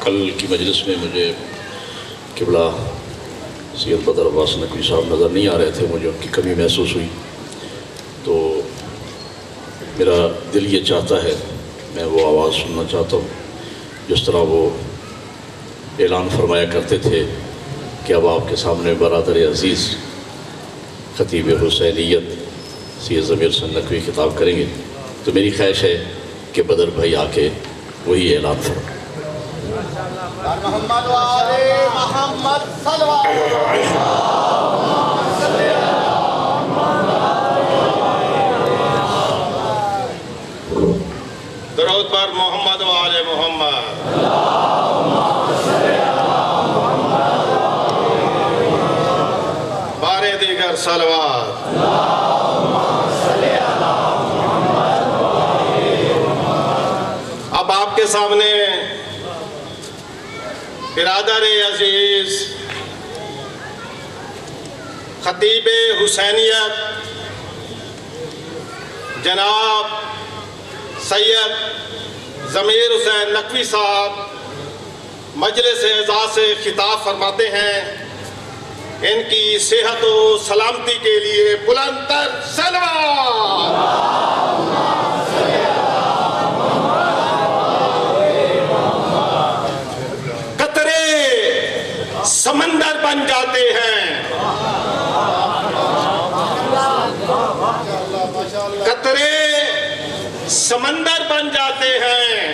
کل کی مجلس میں مجھے قبلہ سید بدر عباس نقوی صاحب نظر نہیں آ رہے تھے، مجھے ان کی کمی محسوس ہوئی، تو میرا دل یہ چاہتا ہے، میں وہ آواز سننا چاہتا ہوں جس طرح وہ اعلان فرمایا کرتے تھے کہ اب آپ کے سامنے برادر عزیز خطیب حسینیت سید ضمیر حسین نقوی خطاب کریں گے، تو میری خواہش ہے کہ بدر بھائی آ کے وہی اعلان فرمائیں۔ محمد وآل محمد صلوات درود بر محمد وآل محمد۔ بار دیگر صلوات۔ اب آپ کے سامنے برادر عزیز خطیب حسینیت جناب سید ضمیر حسین نقوی صاحب مجلس اعزاز سے خطاب فرماتے ہیں، ان کی صحت و سلامتی کے لیے بلند تر صلوات۔ سمندر بن جاتے ہیں، قطرے سمندر بن جاتے ہیں،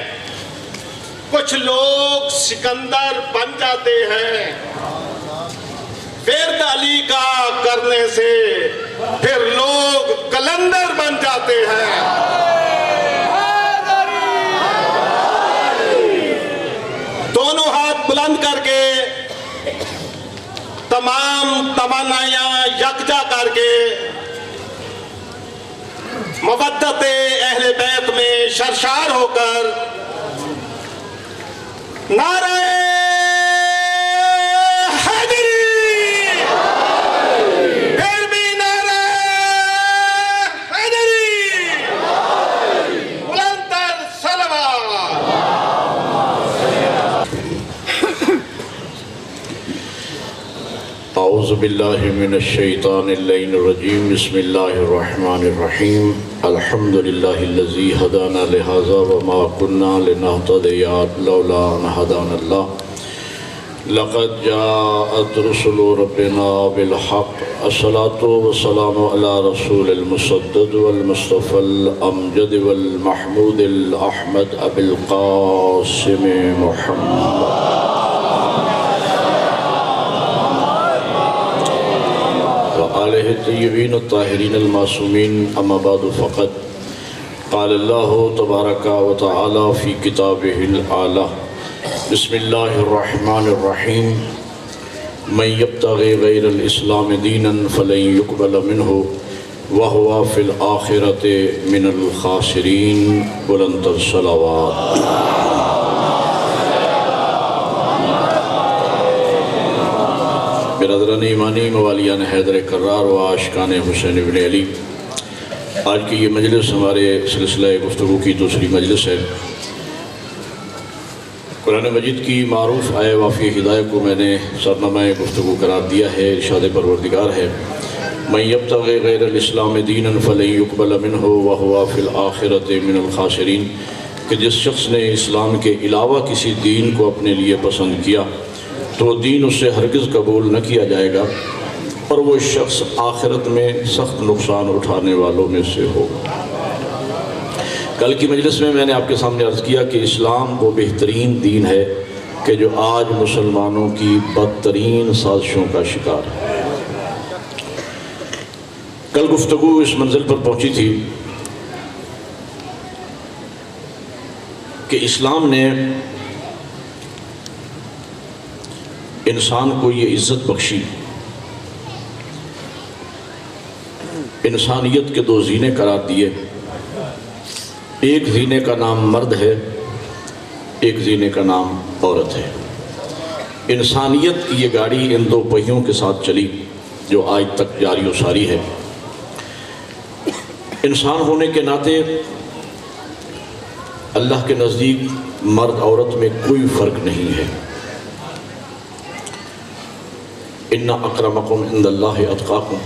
کچھ لوگ سکندر بن جاتے ہیں، ورد علی کا کرنے سے پھر لوگ کلندر بن جاتے ہیں۔ دونوں ہاتھ بلند کر کے تمام تمنایاں یکجا کر کے مودت اہل بیت میں سرشار ہو کر نعرہ حیدری، پھر بھی نعرہ حیدری، بلند تر صلوات۔ اعوذ باللہ من الشیطان اللعین الرجیم، بسم اللہ الرحمن الرحیم، الحمد للہ الذی ہدانا لہذا وما کننا لنہتدی لولا ان ہدانا اللہ، لقد جاءت رسل ربنا بالحق، الصلاة والسلام علی رسول المسدد والمصطفى الامجد والمحمود الاحمد ابی القاسم محمد آلہ الطیبین الطاہرین المعصومین، اما بعد فقد قال اللہ تبارک و تعالی فی کتابہ الاعلی، بسم اللہ الرحمن الرحیم، من یبتغی غیر الاسلام دینا فلن یقبل منہ وہو فی الآخرۃ من الخاسرین، بلند الصلوات۔ برادران ایمانی، موالیان حیدر کرار و عاشقان حسین ابن علی، آج کی یہ مجلس ہمارے سلسلہ گفتگو کی دوسری مجلس ہے۔ قرآن مجید کی معروف آیہ وافی ہدایہ کو میں نے سرنامہ گفتگو قرار دیا ہے، ارشاد پروردگار ہے، من یبتغی غیر الاسلام دینا فلن یقبل منہ وہو فی الآخرۃ من الخاسرین، کہ جس شخص نے اسلام کے علاوہ کسی دین کو اپنے لیے پسند کیا تو دین اس سے ہرگز قبول نہ کیا جائے گا، اور وہ شخص آخرت میں سخت نقصان اٹھانے والوں میں سے ہوگا۔ کل کی مجلس میں نے آپ کے سامنے عرض کیا کہ اسلام وہ بہترین دین ہے کہ جو آج مسلمانوں کی بدترین سازشوں کا شکار ہے۔ کل گفتگو اس منزل پر پہنچی تھی کہ اسلام نے انسان کو یہ عزت بخشی، انسانیت کے دو زینے قرار دیے، ایک زینے کا نام مرد ہے، ایک زینے کا نام عورت ہے۔ انسانیت کی یہ گاڑی ان دو پہیوں کے ساتھ چلی جو آج تک جاری و ساری ہے۔ انسان ہونے کے ناطے اللہ کے نزدیک مرد عورت میں کوئی فرق نہیں ہے۔ ان اکرمکم عند اللہ اتقاکم،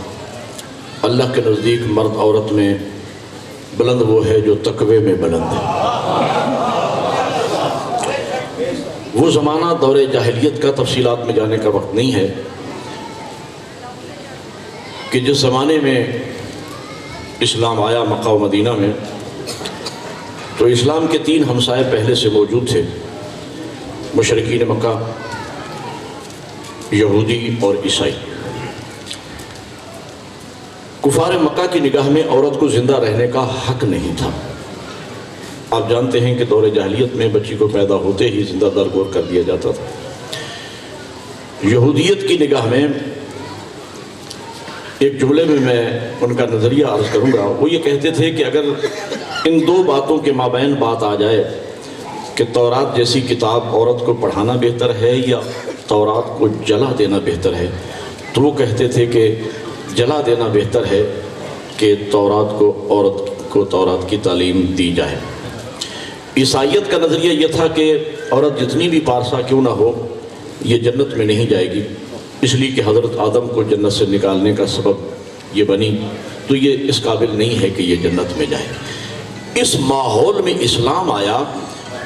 اللہ کے نزدیک مرد عورت میں بلند وہ ہے جو تقوی میں بلند ہے۔ وہ زمانہ دور جاہلیت کا تفصیلات میں جانے کا وقت نہیں ہے کہ جس زمانے میں اسلام آیا مکہ و مدینہ میں، تو اسلام کے 3 ہمسائے پہلے سے موجود تھے، مشرکین مکہ، یہودی اور عیسائی۔ کفار مکہ کی نگاہ میں عورت کو زندہ رہنے کا حق نہیں تھا۔ آپ جانتے ہیں کہ دور جاہلیت میں بچی کو پیدا ہوتے ہی زندہ درگور کر دیا جاتا تھا۔ یہودیت کی نگاہ میں ایک جملے میں ان کا نظریہ عرض کروں گا، وہ یہ کہتے تھے کہ اگر ان 2 باتوں کے مابین بات آ جائے کہ تورات جیسی کتاب عورت کو پڑھانا بہتر ہے یا تورات کو جلا دینا بہتر ہے، تو وہ کہتے تھے کہ جلا دینا بہتر ہے کہ تورات کو عورت کو تورات کی تعلیم دی جائے۔ عیسائیت کا نظریہ یہ تھا کہ عورت جتنی بھی پارسا کیوں نہ ہو یہ جنت میں نہیں جائے گی، اس لیے کہ حضرت آدم کو جنت سے نکالنے کا سبب یہ بنی، تو یہ اس قابل نہیں ہے کہ یہ جنت میں جائے۔ اس ماحول میں اسلام آیا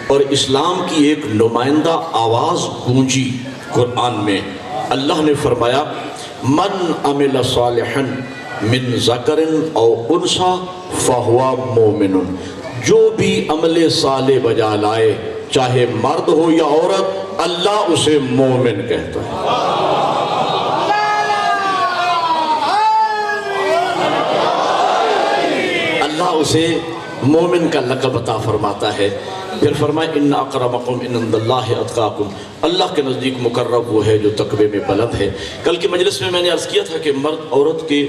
اور اسلام کی ایک نمائندہ آواز گونجی قرآن میں۔ اللہ نے فرمایا من عمل صالحا من ذکر او انثی فہو مومن، جو بھی عمل صالح بجا لائے چاہے مرد ہو یا عورت اللہ اسے مومن کہتا ہے۔ اللہ اسے مومن کا لقب عطا فرماتا ہے۔ پھر فرمائے ان اکرمکم عند اللہ اتقاکم، اللہ کے نزدیک مقرب وہ ہے جو تقوی میں بلند ہے۔ کل کے مجلس میں نے عرض کیا تھا کہ مرد عورت کے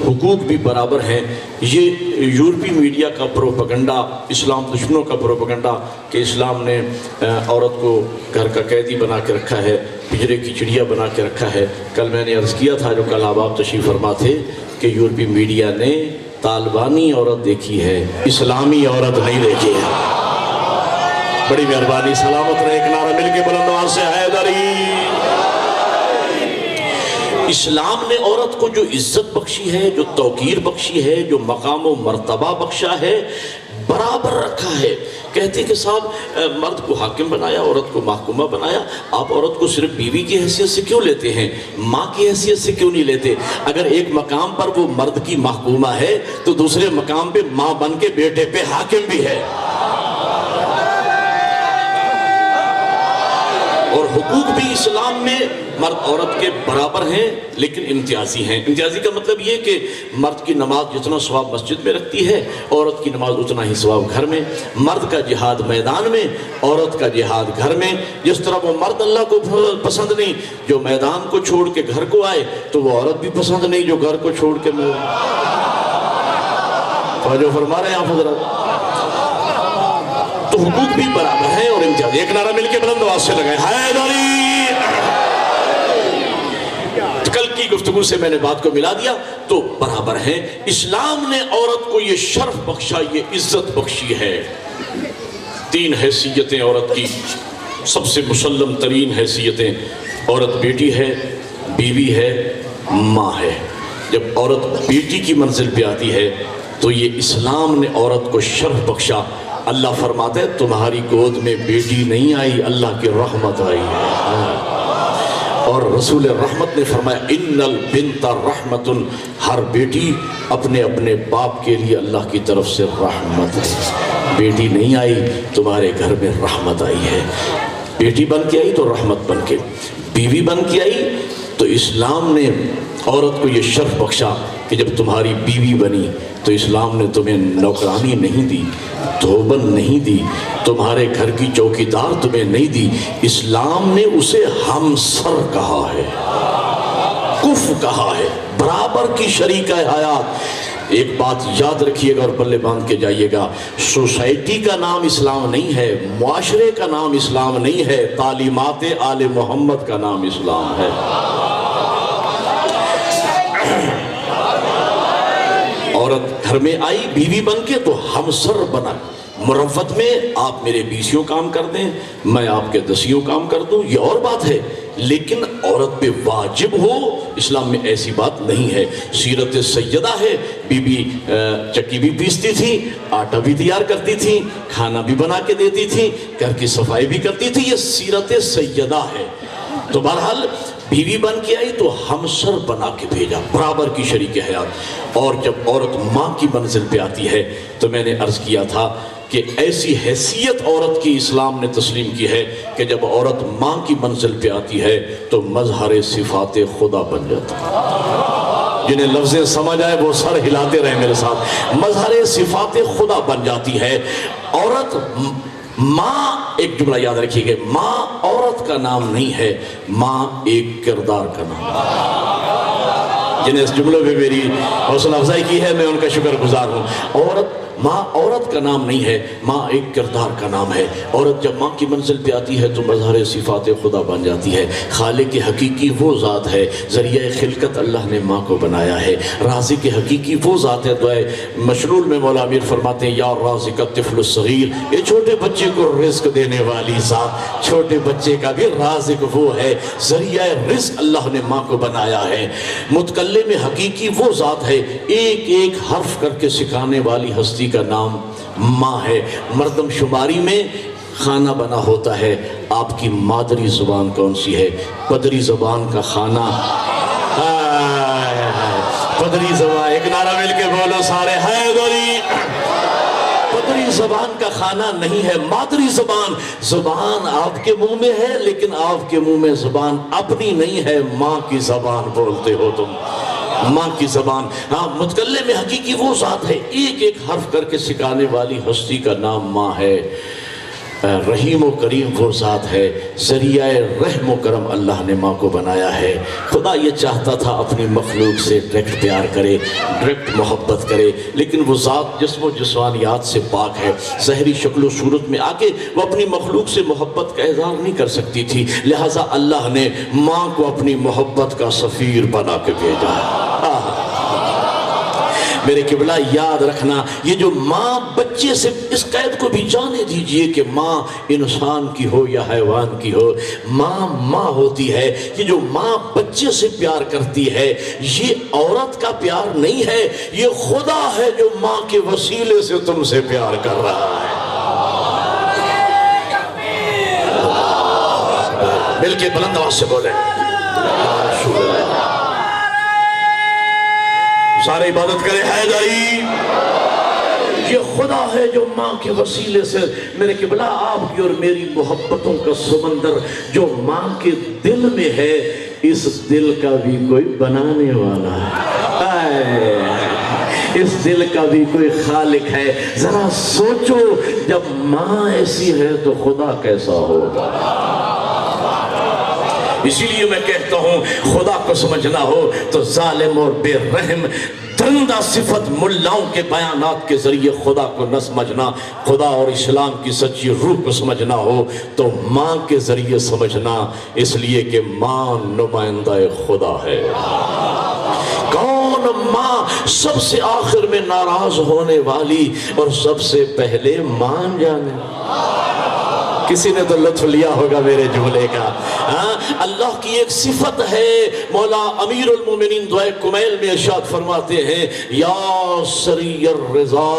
حقوق بھی برابر ہیں۔ یہ یورپی میڈیا کا پروپیگنڈا، اسلام دشمنوں کا پروپیگنڈا کہ اسلام نے عورت کو گھر کا قیدی بنا کے رکھا ہے، پنجرے کی چڑیا بنا کے رکھا ہے۔ کل میں نے عرض کیا تھا، جو کل آپ تشریف فرما تھے، کہ یورپی میڈیا نے طالبانی عورت دیکھی ہے، اسلامی عورت نہیں دیکھی ہے۔ بڑی مہربانی، سلامت رہے، ایک نعرہ مل کے بلند آواز سے حیدری۔ اسلام نے عورت کو جو عزت بخشی ہے، جو توقیر بخشی ہے، جو مقام و مرتبہ بخشا ہے، برابر رکھا ہے۔ کہتے کہ صاحب مرد کو حاکم بنایا، عورت کو محکومہ بنایا، آپ عورت کو صرف بیوی کی حیثیت سے کیوں لیتے ہیں، ماں کی حیثیت سے کیوں نہیں لیتے؟ اگر ایک مقام پر وہ مرد کی محکومہ ہے تو دوسرے مقام پہ ماں بن کے بیٹے پہ حاکم بھی ہے۔ اور حقوق بھی اسلام میں مرد عورت کے برابر ہیں، لیکن امتیازی ہیں۔ امتیازی کا مطلب یہ کہ مرد کی نماز جتنا ثواب مسجد میں رکھتی ہے، عورت کی نماز اتنا ہی ثواب گھر میں۔ مرد کا جہاد میدان میں، عورت کا جہاد گھر میں۔ جس طرح وہ مرد اللہ کو پسند نہیں جو میدان کو چھوڑ کے گھر کو آئے، تو وہ عورت بھی پسند نہیں جو گھر کو چھوڑ کے جو فرما رہے ہیں آپ حضرات۔ تو حقوق بھی برابر ہیں اور امتیاز۔ ایک نعرہ مل کے بلند آواز سے لگائے حیدری۔ کل کی گفتگو سے میں نے بات کو ملا دیا، تو برابر ہیں۔ اسلام نے عورت کو یہ شرف بخشا، یہ عزت بخشی ہے۔ 3 حیثیتیں عورت کی، سب سے مسلم ترین حیثیتیں، عورت بیٹی ہے، بیوی ہے، ماں ہے۔ جب عورت بیٹی کی منزل پہ آتی ہے تو یہ اسلام نے عورت کو شرف بخشا۔ اللہ فرماتا ہے تمہاری گود میں بیٹی نہیں آئی، اللہ کی رحمت آئی ہے۔ اور رسول رحمت نے فرمایا ان البنت رحمت، ہر بیٹی اپنے اپنے باپ کے لیے اللہ کی طرف سے رحمت ہے۔ بیٹی نہیں آئی، تمہارے گھر میں رحمت آئی ہے۔ بیٹی بن کے آئی تو رحمت بن کے، بیوی بن کے آئی تو اسلام نے عورت کو یہ شرف بخشا کہ جب تمہاری بیوی بنی تو اسلام نے تمہیں نوکرانی نہیں دی، دھوبن نہیں دی، تمہارے گھر کی چوکیدار تمہیں نہیں دی، اسلام نے اسے ہمسر کہا ہے، کف کہا ہے، برابر کی شریکہ حیات۔ ایک بات یاد رکھیے گا اور بلے باندھ کے جائیے گا، سوسائٹی کا نام اسلام نہیں ہے، معاشرے کا نام اسلام نہیں ہے، تعلیمات آل محمد کا نام اسلام ہے۔ عورت گھر میں آئی بیوی بن کے تو ہمسر بنا، مروت میں آپ میرے بیسیوں کام کر دیں، میں آپ کے دسیوں کام کر دوں، یہ اور بات ہے، لیکن عورت پہ واجب ہو، اسلام میں ایسی بات نہیں ہے۔ سیرت سیدہ ہے، بی بی چکی بھی پیستی تھی، آٹا بھی تیار کرتی تھی، کھانا بھی بنا کے دیتی تھی، گھر کی صفائی بھی کرتی تھی، یہ سیرت سیدہ ہے۔ تو بہرحال بیوی بن کے آئی تو ہمسر بنا کے بھیجا، برابر کی شریک حیات۔ اور جب عورت ماں کی منزل پہ آتی ہے تو میں نے عرض کیا تھا کہ ایسی حیثیت عورت کی اسلام نے تسلیم کی ہے کہ جب عورت ماں کی منزل پہ آتی ہے تو مظہر صفات خدا بن جاتی ہے۔ جنہیں لفظیں سمجھ آئے وہ سر ہلاتے رہے میرے ساتھ، مظہر صفات خدا بن جاتی ہے عورت۔ ماں، ایک جملہ یاد رکھیے گا، ماں عورت کا نام نہیں ہے، ماں ایک کردار کا نام ہے۔ جنہیں اس جملے میں میری حوصلہ افزائی کی ہے میں ان کا شکر گزار ہوں۔ ماں عورت کا نام نہیں ہے، ماں ایک کردار کا نام ہے۔ عورت جب ماں کی منزل پہ آتی ہے تو مظہر صفات خدا بن جاتی ہے۔ خالق حقیقی وہ ذات ہے، ذریعہ خلقت اللہ نے ماں کو بنایا ہے۔ رازق حقیقی وہ ذات ہے، دعائے مشلول میں مولا امیر فرماتے ہیں یا رازق الطفل الصغیر، یہ چھوٹے بچے کو رزق دینے والی ذات، چھوٹے بچے کا بھی رازق وہ ہے، ذریعہ رزق اللہ نے ماں کو بنایا ہے۔ متکلم حقیقی وہ ذات ہے، ایک ایک حرف کر کے سکھانے والی ہستی کا نام ماں ہے۔ مردم شماری میں خانہ بنا ہوتا ہے، آپ کی مادری زبان کون سی ہے؟ پدری زبان کا خانہ، پدری زبان، ایک نعرہ مل کے بولو سارے، حیدری۔ پدری زبان کا خانہ نہیں ہے، مادری زبان۔ زبان آپ کے منہ میں ہے لیکن آپ کے منہ میں زبان اپنی نہیں ہے، ماں کی زبان بولتے ہو تم، ماں کی زبان۔ ہاں، متکلم حقیقی وہ ذات ہے، ایک ایک حرف کر کے سکھانے والی ہستی کا نام ماں ہے۔ رحیم و کریم وہ ذات ہے، ذریعہ رحم و کرم اللہ نے ماں کو بنایا ہے۔ خدا یہ چاہتا تھا اپنی مخلوق سے ڈائریکٹ پیار کرے، ڈائریکٹ محبت کرے، لیکن وہ ذات جسم و جسمانیات سے پاک ہے، ظاہری شکل و صورت میں آ کے وہ اپنی مخلوق سے محبت کا اظہار نہیں کر سکتی تھی، لہٰذا اللہ نے ماں کو اپنی محبت کا سفیر بنا کے بھیجا۔ میرے قبلہ یاد رکھنا، یہ جو ماں بچے سے، اس قید کو بھی جانے دیجئے کہ ماں انسان کی ہو یا حیوان کی ہو، ماں ماں ہوتی ہے۔ یہ جو ماں بچے سے پیار کرتی ہے یہ عورت کا پیار نہیں ہے، یہ خدا ہے جو ماں کے وسیلے سے تم سے پیار کر رہا ہے۔ مل کے بلند آواز سے بولیں، سارے عبادت کرے حیدری۔ یہ خدا ہے جو ماں کے وسیلے سے، میرے قبلہ آپ کی اور میری محبتوں کا سمندر جو ماں کے دل میں ہے، اس دل کا بھی کوئی بنانے والا ہے، اس دل کا بھی کوئی خالق ہے۔ ذرا سوچو جب ماں ایسی ہے تو خدا کیسا ہوگا؟ اسی لیے میں کہتا ہوں خدا کو سمجھنا ہو تو ظالم اور بے رحم درندہ صفت ملاؤں کے بیانات کے ذریعے خدا کو نہ سمجھنا، خدا اور اسلام کی سچی روح کو سمجھنا ہو تو ماں کے ذریعے سمجھنا، اس لیے کہ ماں نمائندہ خدا ہے۔ کون ماں؟ سب سے آخر میں ناراض ہونے والی اور سب سے پہلے مان جانے۔ کسی نے تو لطف لیا ہوگا میرے جملے کا۔ اللہ کی ایک صفت ہے، مولا امیر المومنین دعائے کمیل میں ارشاد فرماتے ہیں یا سری الرضا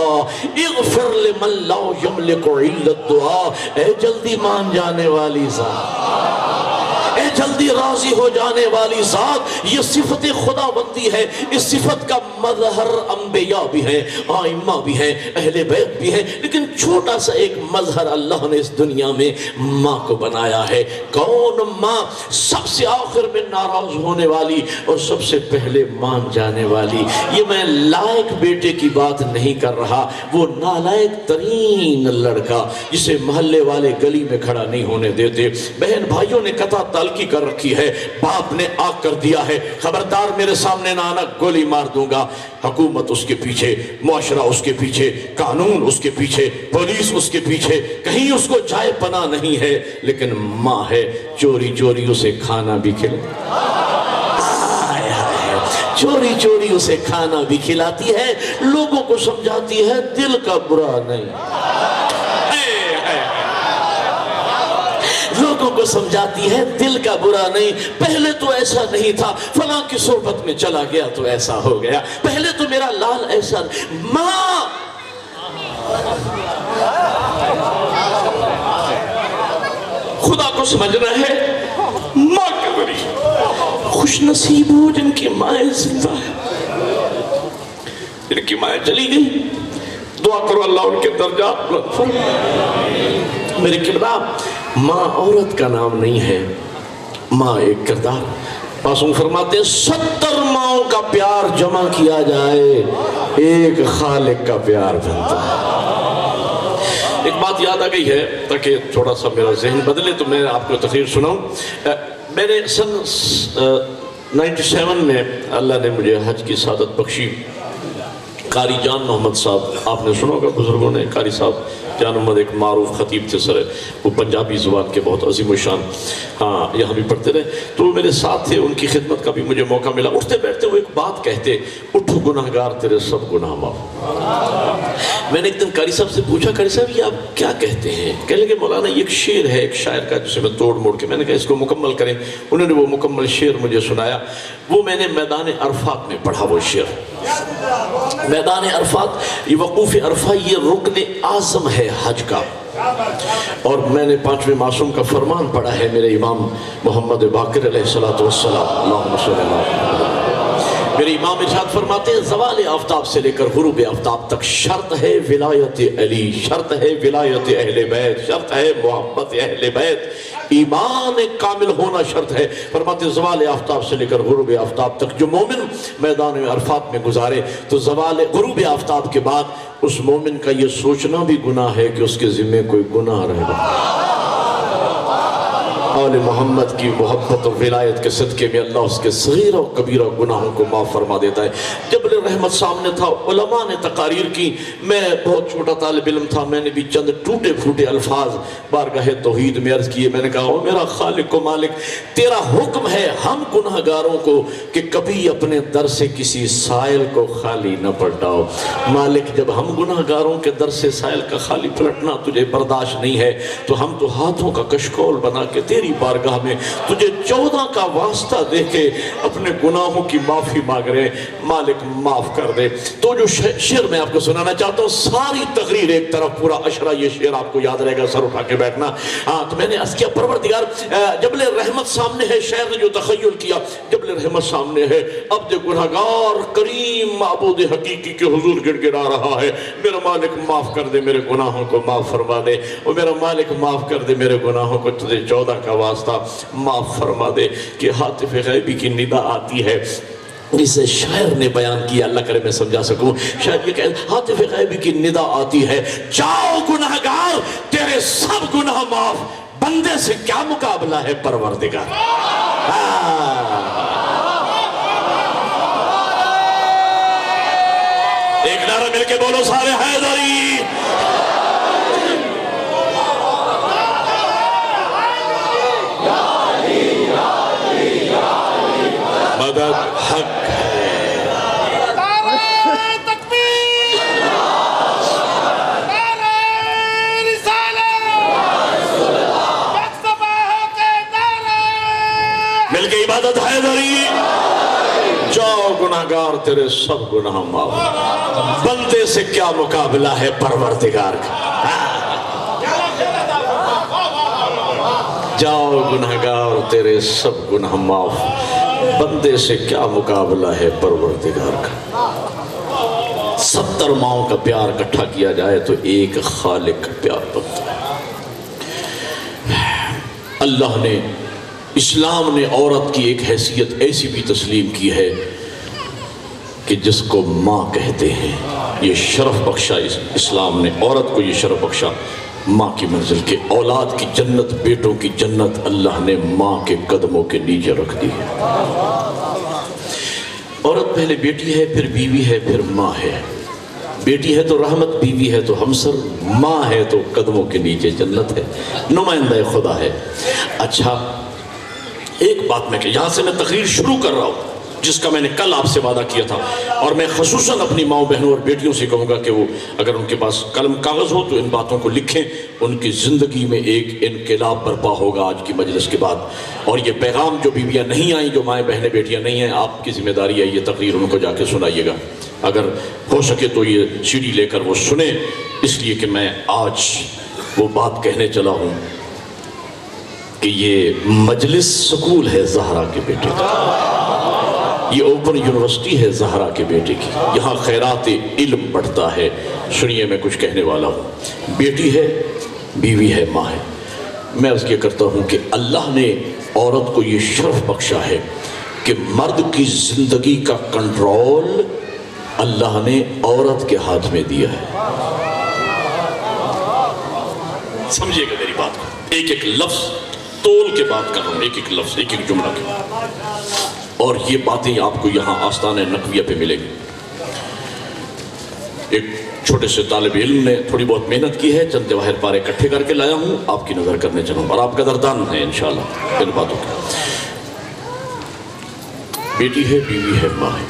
اغفر لمن لا یملک الا الدعاء، اے جلدی مان جانے والی ذات، اے جلدی راضی ہو جانے والی ذات، یہ صفت خدا بندی ہے۔ اس صفت کا مظہر انبیاء بھی ہیں، ائمہ بھی ہیں، اہل بیت بھی ہیں، لیکن چھوٹا سا ایک مظہر اللہ نے اس دنیا میں ماں کو بنایا ہے۔ کون ماں؟ سب سے آخر میں ناراض ہونے والی اور سب سے پہلے مان جانے والی۔ یہ میں لائق بیٹے کی بات نہیں کر رہا، وہ نالائق ترین لڑکا جسے محلے والے گلی میں کھڑا نہیں ہونے دیتے، بہن بھائیوں نے قطع تعلقی کر رکھی ہے، باپ نے آگ کر دیا ہے، خبردار میرے سامنے نہ آنا، گولی مار دوں گا۔ حکومت اس کے پیچھے، معاشرہ اس کے پیچھے، قانون اس کے پیچھے، پولیس اس کے پیچھے، کہیں اس کو جائے پناہ نہیں ہے، لیکن ماں ہے، چوری چوری اسے کھانا بھی چوری چوری اسے کھانا بھی کھلاتی ہے، لوگوں کو سمجھاتی ہے دل کا برا نہیں۔ لوگوں کو سمجھاتی ہے دل کا برا نہیں، پہلے تو ایسا نہیں تھا، فلاں کی صحبت میں چلا گیا تو ایسا ہو گیا، پہلے تو میرا لال ایسا نہیں۔ ماں خدا کو سمجھنا ہے، ماں کے ذریعے خوش نصیب ہو جن کی مائیں زندہ ہے، جن کی مائیں چلی گئی، دعا کرو اللہ ان کے درجات بلند فرمائے۔ میرے قبلہ، ماں عورت کا نام نہیں ہے، ماں ایک کردار۔ معصوم فرماتے ہیں 70 ماؤں کا پیار جمع کیا جائے ایک خالق کا پیار بنتا ہے۔ ایک بات یاد آ گئی ہے تاکہ تھوڑا سا میرا ذہن بدلے تو میں آپ کو تقریر سناؤں۔ میں نے سن 97 میں اللہ نے مجھے حج کی سعادت بخشی۔ قاری جان محمد صاحب، آپ نے سنا ہوگا بزرگوں نے، قاری صاحب جان محمد ایک معروف خطیب تھے سر، وہ پنجابی زبان کے بہت عظیم و شان، ہاں یہاں بھی پڑھتے رہے، تو وہ میرے ساتھ تھے، ان کی خدمت کا بھی مجھے موقع ملا۔ اٹھتے بیٹھتے وہ ایک بات کہتے، اٹھو گناہگار تیرے سب گناہ معاف۔ میں نے ایک دن قاری صاحب سے پوچھا، قاری صاحب یہ آپ کیا کہتے ہیں؟ کہنے لگے مولانا یہ ایک شعر ہے ایک شاعر کا جسے میں توڑ موڑ کے، میں نے کہا اس کو مکمل کریں۔ انہوں نے وہ مکمل شعر مجھے سنایا، وہ میں نے میدان عرفات میں پڑھا۔ وہ شعر میدان عرفات، یہ وقوف عرفہ یہ رکن اعظم ہے حج کا، اور میں نے 5ویں معصوم کا فرمان پڑھا ہے میرے امام محمد باقر علیہ السلام، اللہم صلی اللہ علیہ وسلم۔ میرے امام ارشاد فرماتے ہیں زوال آفتاب سے لے کر غروب آفتاب تک شرط ہے ولایت علی، شرط ہے ولایت اہل بیت، شرط ہے محبت اہل بیت، ایمان کامل ہونا شرط ہے۔ فرماتے ہیں زوال آفتاب سے لے کر غروب آفتاب تک جو مومن میدان عرفات میں گزارے تو زوال غروب آفتاب کے بعد اس مومن کا یہ سوچنا بھی گناہ ہے کہ اس کے ذمہ کوئی گناہ رہے گا۔ آل محمد کی محبت اور ولایت کے صدقے میں اللہ اس کے صغیر و کبیرہ گناہوں کو معاف فرما دیتا ہے۔ جبل رحمت سامنے تھا، علماء نے تقاریر کی، میں بہت چھوٹا طالب علم تھا، میں نے بھی چند ٹوٹے پھوٹے الفاظ بارگاہ توحید میں عرض کیے۔ میں نے کہا او میرا خالق و مالک، تیرا حکم ہے ہم گناہگاروں کو کہ کبھی اپنے در سے کسی سائل کو خالی نہ پلٹاؤ۔ مالک جب ہم گناہگاروں کے در سے سائل کا خالی پلٹنا تجھے برداشت نہیں ہے تو ہم تو ہاتھوں کا کشکول بنا کے تیری بارگاہ میں تجھے 14 کا واسطہ دے کے اپنے گناہوں کی معافی مانگ رہے ہیں، مالک معاف کر دے۔ تو جو شعر میں آپ کو سنانا چاہتا ہوں، ساری تقریر ایک طرف، پورا عشرہ یہ شعر آپ کو یاد رہے گا، سر اٹھا کے بیٹھنا۔ ہاں تو میں نے عرض کیا پروردگار جبل رحمت سامنے ہے، شاعر نے جو تخیل کیا جبل رحمت سامنے ہے، عبد گناہگار کریم معبود حقیقی کے حضور گڑ گڑا رہا ہے، میرا مالک معاف کر دے، میرے گناہوں کو معاف فرما دے، اور میرا مالک معاف کر دے میرے گناہوں کو، تجھے 14 کا واسطہ معاف فرما دے۔ کہ ہاتف غیبی کی ندا آتی ہے، جسے شاعر نے بیان کیا، اللہ کرے میں سمجھا سکوں، شاید یہ کہ ہاتف غیبی کی ندا آتی ہے، جاؤ گناہگار تیرے سب گناہ معاف، بندے سے کیا مقابلہ ہے پروردگار۔ ایک نعرہ مل کے بولو سارے حیدری۔ مدد حق ہے۔ نعرہ تکبیر، نعرہ رسالت، یکسبہ ہو کے نعرہ مل کے عبادت حیدری۔ جاؤ گناہگار تیرے سب گناہ معاف، بندے سے کیا مقابلہ ہے پروردگار کا۔ جاؤ گناہگار تیرے سب گناہ معاف، بندے سے کیا مقابلہ ہے پروردگار کا۔ 70 ماؤں کا پیار اکٹھا کیا جائے تو ایک خالق کا پیار بنتا ہے۔ اللہ نے، اسلام نے عورت کی ایک حیثیت ایسی بھی تسلیم کی ہے کہ جس کو ماں کہتے ہیں، یہ شرف بخشا اسلام نے، عورت کو یہ شرف بخشا ماں کی منزل کے، اولاد کی جنت، بیٹوں کی جنت اللہ نے ماں کے قدموں کے نیچے رکھ دی ہے۔ عورت پہلے بیٹی ہے، پھر بیوی ہے، پھر ماں ہے۔ بیٹی ہے تو رحمت، بیوی ہے تو ہمسر، ماں ہے تو قدموں کے نیچے جنت ہے، نمائندہ خدا ہے۔ اچھا ایک بات میں کہ یہاں سے میں تقریر شروع کر رہا ہوں، جس کا میں نے کل آپ سے وعدہ کیا تھا، اور میں خصوصاً اپنی ماؤں بہنوں اور بیٹیوں سے کہوں گا کہ وہ اگر ان کے پاس قلم کاغذ ہو تو ان باتوں کو لکھیں. ان کی زندگی میں ایک انقلاب برپا ہوگا آج کی مجلس کے بعد. اور یہ پیغام جو بیویاں نہیں آئیں، جو مائیں بہنیں بیٹیاں نہیں ہیں، آپ کی ذمہ داری ہے یہ تقریر ان کو جا کے سنائیے گا. اگر ہو سکے تو یہ سی ڈی لے کر وہ سنیں، اس لیے کہ میں آج وہ بات کہنے چلا ہوں کہ یہ مجلس سکول ہے زہرا کے بیٹے کا، یہ اوپن یونیورسٹی ہے زہرا کے بیٹے کی، یہاں خیرات علم بڑھتا ہے. سنیے میں کچھ کہنے والا ہوں. بیٹی ہے، بیوی ہے، ماں ہے. میں عرض یہ کرتا ہوں کہ اللہ نے عورت کو یہ شرف بخشا ہے کہ مرد کی زندگی کا کنٹرول اللہ نے عورت کے ہاتھ میں دیا ہے. سمجھیے گا میری بات کو، ایک ایک لفظ تول کے بات کر رہا ہوں، ایک ایک لفظ، ایک ایک جملہ کے. اور یہ باتیں آپ کو یہاں آستانِ نقویہ پہ ملے گی. ایک چھوٹے سے طالب علم نے تھوڑی بہت محنت کی ہے، چند جواہر پارے اکٹھے کر کے لایا ہوں، آپ کی نظر کرنے چلوں، اور آپ قدردان ہیں انشاءاللہ ان باتوں کے. بیٹی ہے، بیوی ہے، ماں ہے.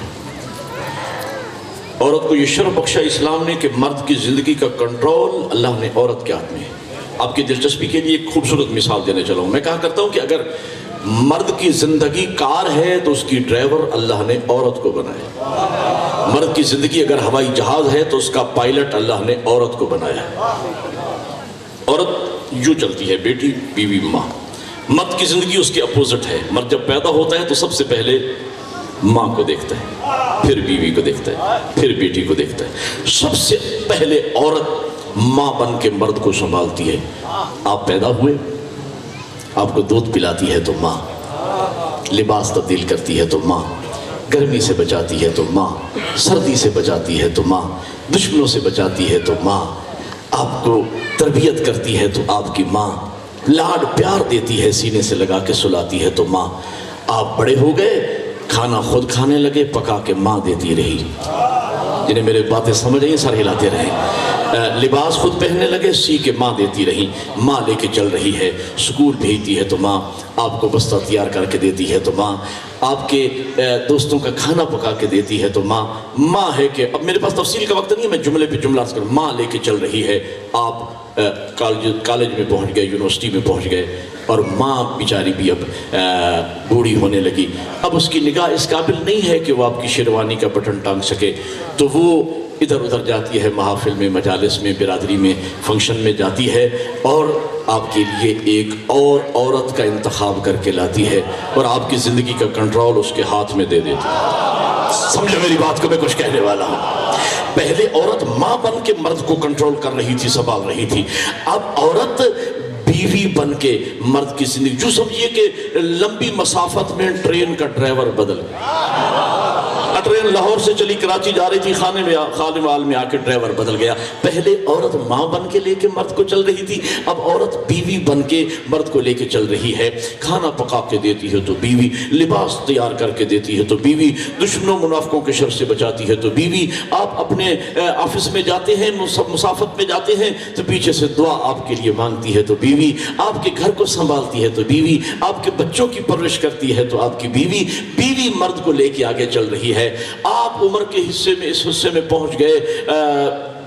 عورت کو یہ شرف بخشا اسلام نے کہ مرد کی زندگی کا کنٹرول اللہ نے عورت کے ہاتھ میں ہے. آپ کی دلچسپی کے لیے ایک خوبصورت مثال دینے چلا ہوں. میں کہا کرتا ہوں کہ اگر مرد کی زندگی کار ہے تو اس کی ڈرائیور اللہ نے عورت کو بنایا. مرد کی زندگی اگر ہوائی جہاز ہے تو اس کا پائلٹ اللہ نے عورت کو بنایا. عورت یوں چلتی ہے، بیٹی، بیوی، ماں. مرد کی زندگی اس کے اپوزٹ ہے. مرد جب پیدا ہوتا ہے تو سب سے پہلے ماں کو دیکھتا ہے، پھر بیوی کو دیکھتا ہے، پھر بیٹی کو دیکھتا ہے. سب سے پہلے عورت ماں بن کے مرد کو سنبھالتی ہے. آپ پیدا ہوئے، آپ کو دودھ پلاتی ہے تو ماں، لباس تبدیل کرتی ہے تو ماں، گرمی سے بچاتی ہے تو ماں، سردی سے بچاتی ہے تو ماں، دشمنوں سے بچاتی ہے تو ماں، آپ کو تربیت کرتی ہے تو آپ کی ماں، لاڈ پیار دیتی ہے، سینے سے لگا کے سلاتی ہے تو ماں. آپ بڑے ہو گئے، کھانا خود کھانے لگے، پکا کے ماں دیتی رہی. جنہیں میرے باتیں سمجھ آئیں سر ہلاتے رہیں. لباس خود پہننے لگے، سی کے ماں دیتی رہی. ماں لے کے چل رہی ہے، سکول بھیجتی ہے تو ماں، آپ کو بستہ تیار کر کے دیتی ہے تو ماں، آپ کے دوستوں کا کھانا پکا کے دیتی ہے تو ماں. ماں ہے کہ اب میرے پاس تفصیل کا وقت نہیں ہے، میں جملے پہ جملہ کروں. ماں لے کے چل رہی ہے، آپ کالج میں پہنچ گئے، یونیورسٹی میں پہنچ گئے، اور ماں بیچاری بھی اب بوڑھی ہونے لگی. اب اس کی نگاہ اس قابل نہیں ہے کہ وہ آپ کی شیروانی کا بٹن ٹانگ سکے، تو وہ ادھر ادھر جاتی ہے، محافل میں، مجالس میں، برادری میں، فنکشن میں جاتی ہے، اور آپ کے لیے ایک اور عورت کا انتخاب کر کے لاتی ہے، اور آپ کی زندگی کا کنٹرول اس کے ہاتھ میں دے دیتی ہے. سمجھو میری بات کو، میں کچھ کہنے والا ہوں. پہلے عورت ماں بن کے مرد کو کنٹرول کر رہی تھی، سنبھال رہی تھی. اب عورت بیوی بن کے مرد کی زندگی، جو سمجھیے کہ لمبی مسافت میں ٹرین کا ڈرائیور بدل گیا. ٹرین لاہور سے چلی کراچی جا رہی تھی، خانوال میں آ کے ڈرائیور بدل گیا. پہلے عورت ماں بن کے لے کے مرد کو چل رہی تھی، اب عورت بیوی بن کے مرد کو لے کے چل رہی ہے. کھانا پکا کے دیتی ہے تو بیوی، لباس تیار کر کے دیتی ہے تو بیوی، دشمنوں منافقوں کے شر سے بچاتی ہے تو بیوی. آپ اپنے آفس میں جاتے ہیں، مسافت میں جاتے ہیں تو پیچھے سے دعا آپ کے لیے مانگتی ہے تو بیوی. آپ کے گھر کو سنبھالتی ہے تو بیوی، آپ کے بچوں کی پرورش کرتی ہے تو آپ کی بیوی. بیوی مرد کو لے کے آگے چل رہی ہے. آپ عمر کے حصے میں، اس حصے میں پہنچ گئے،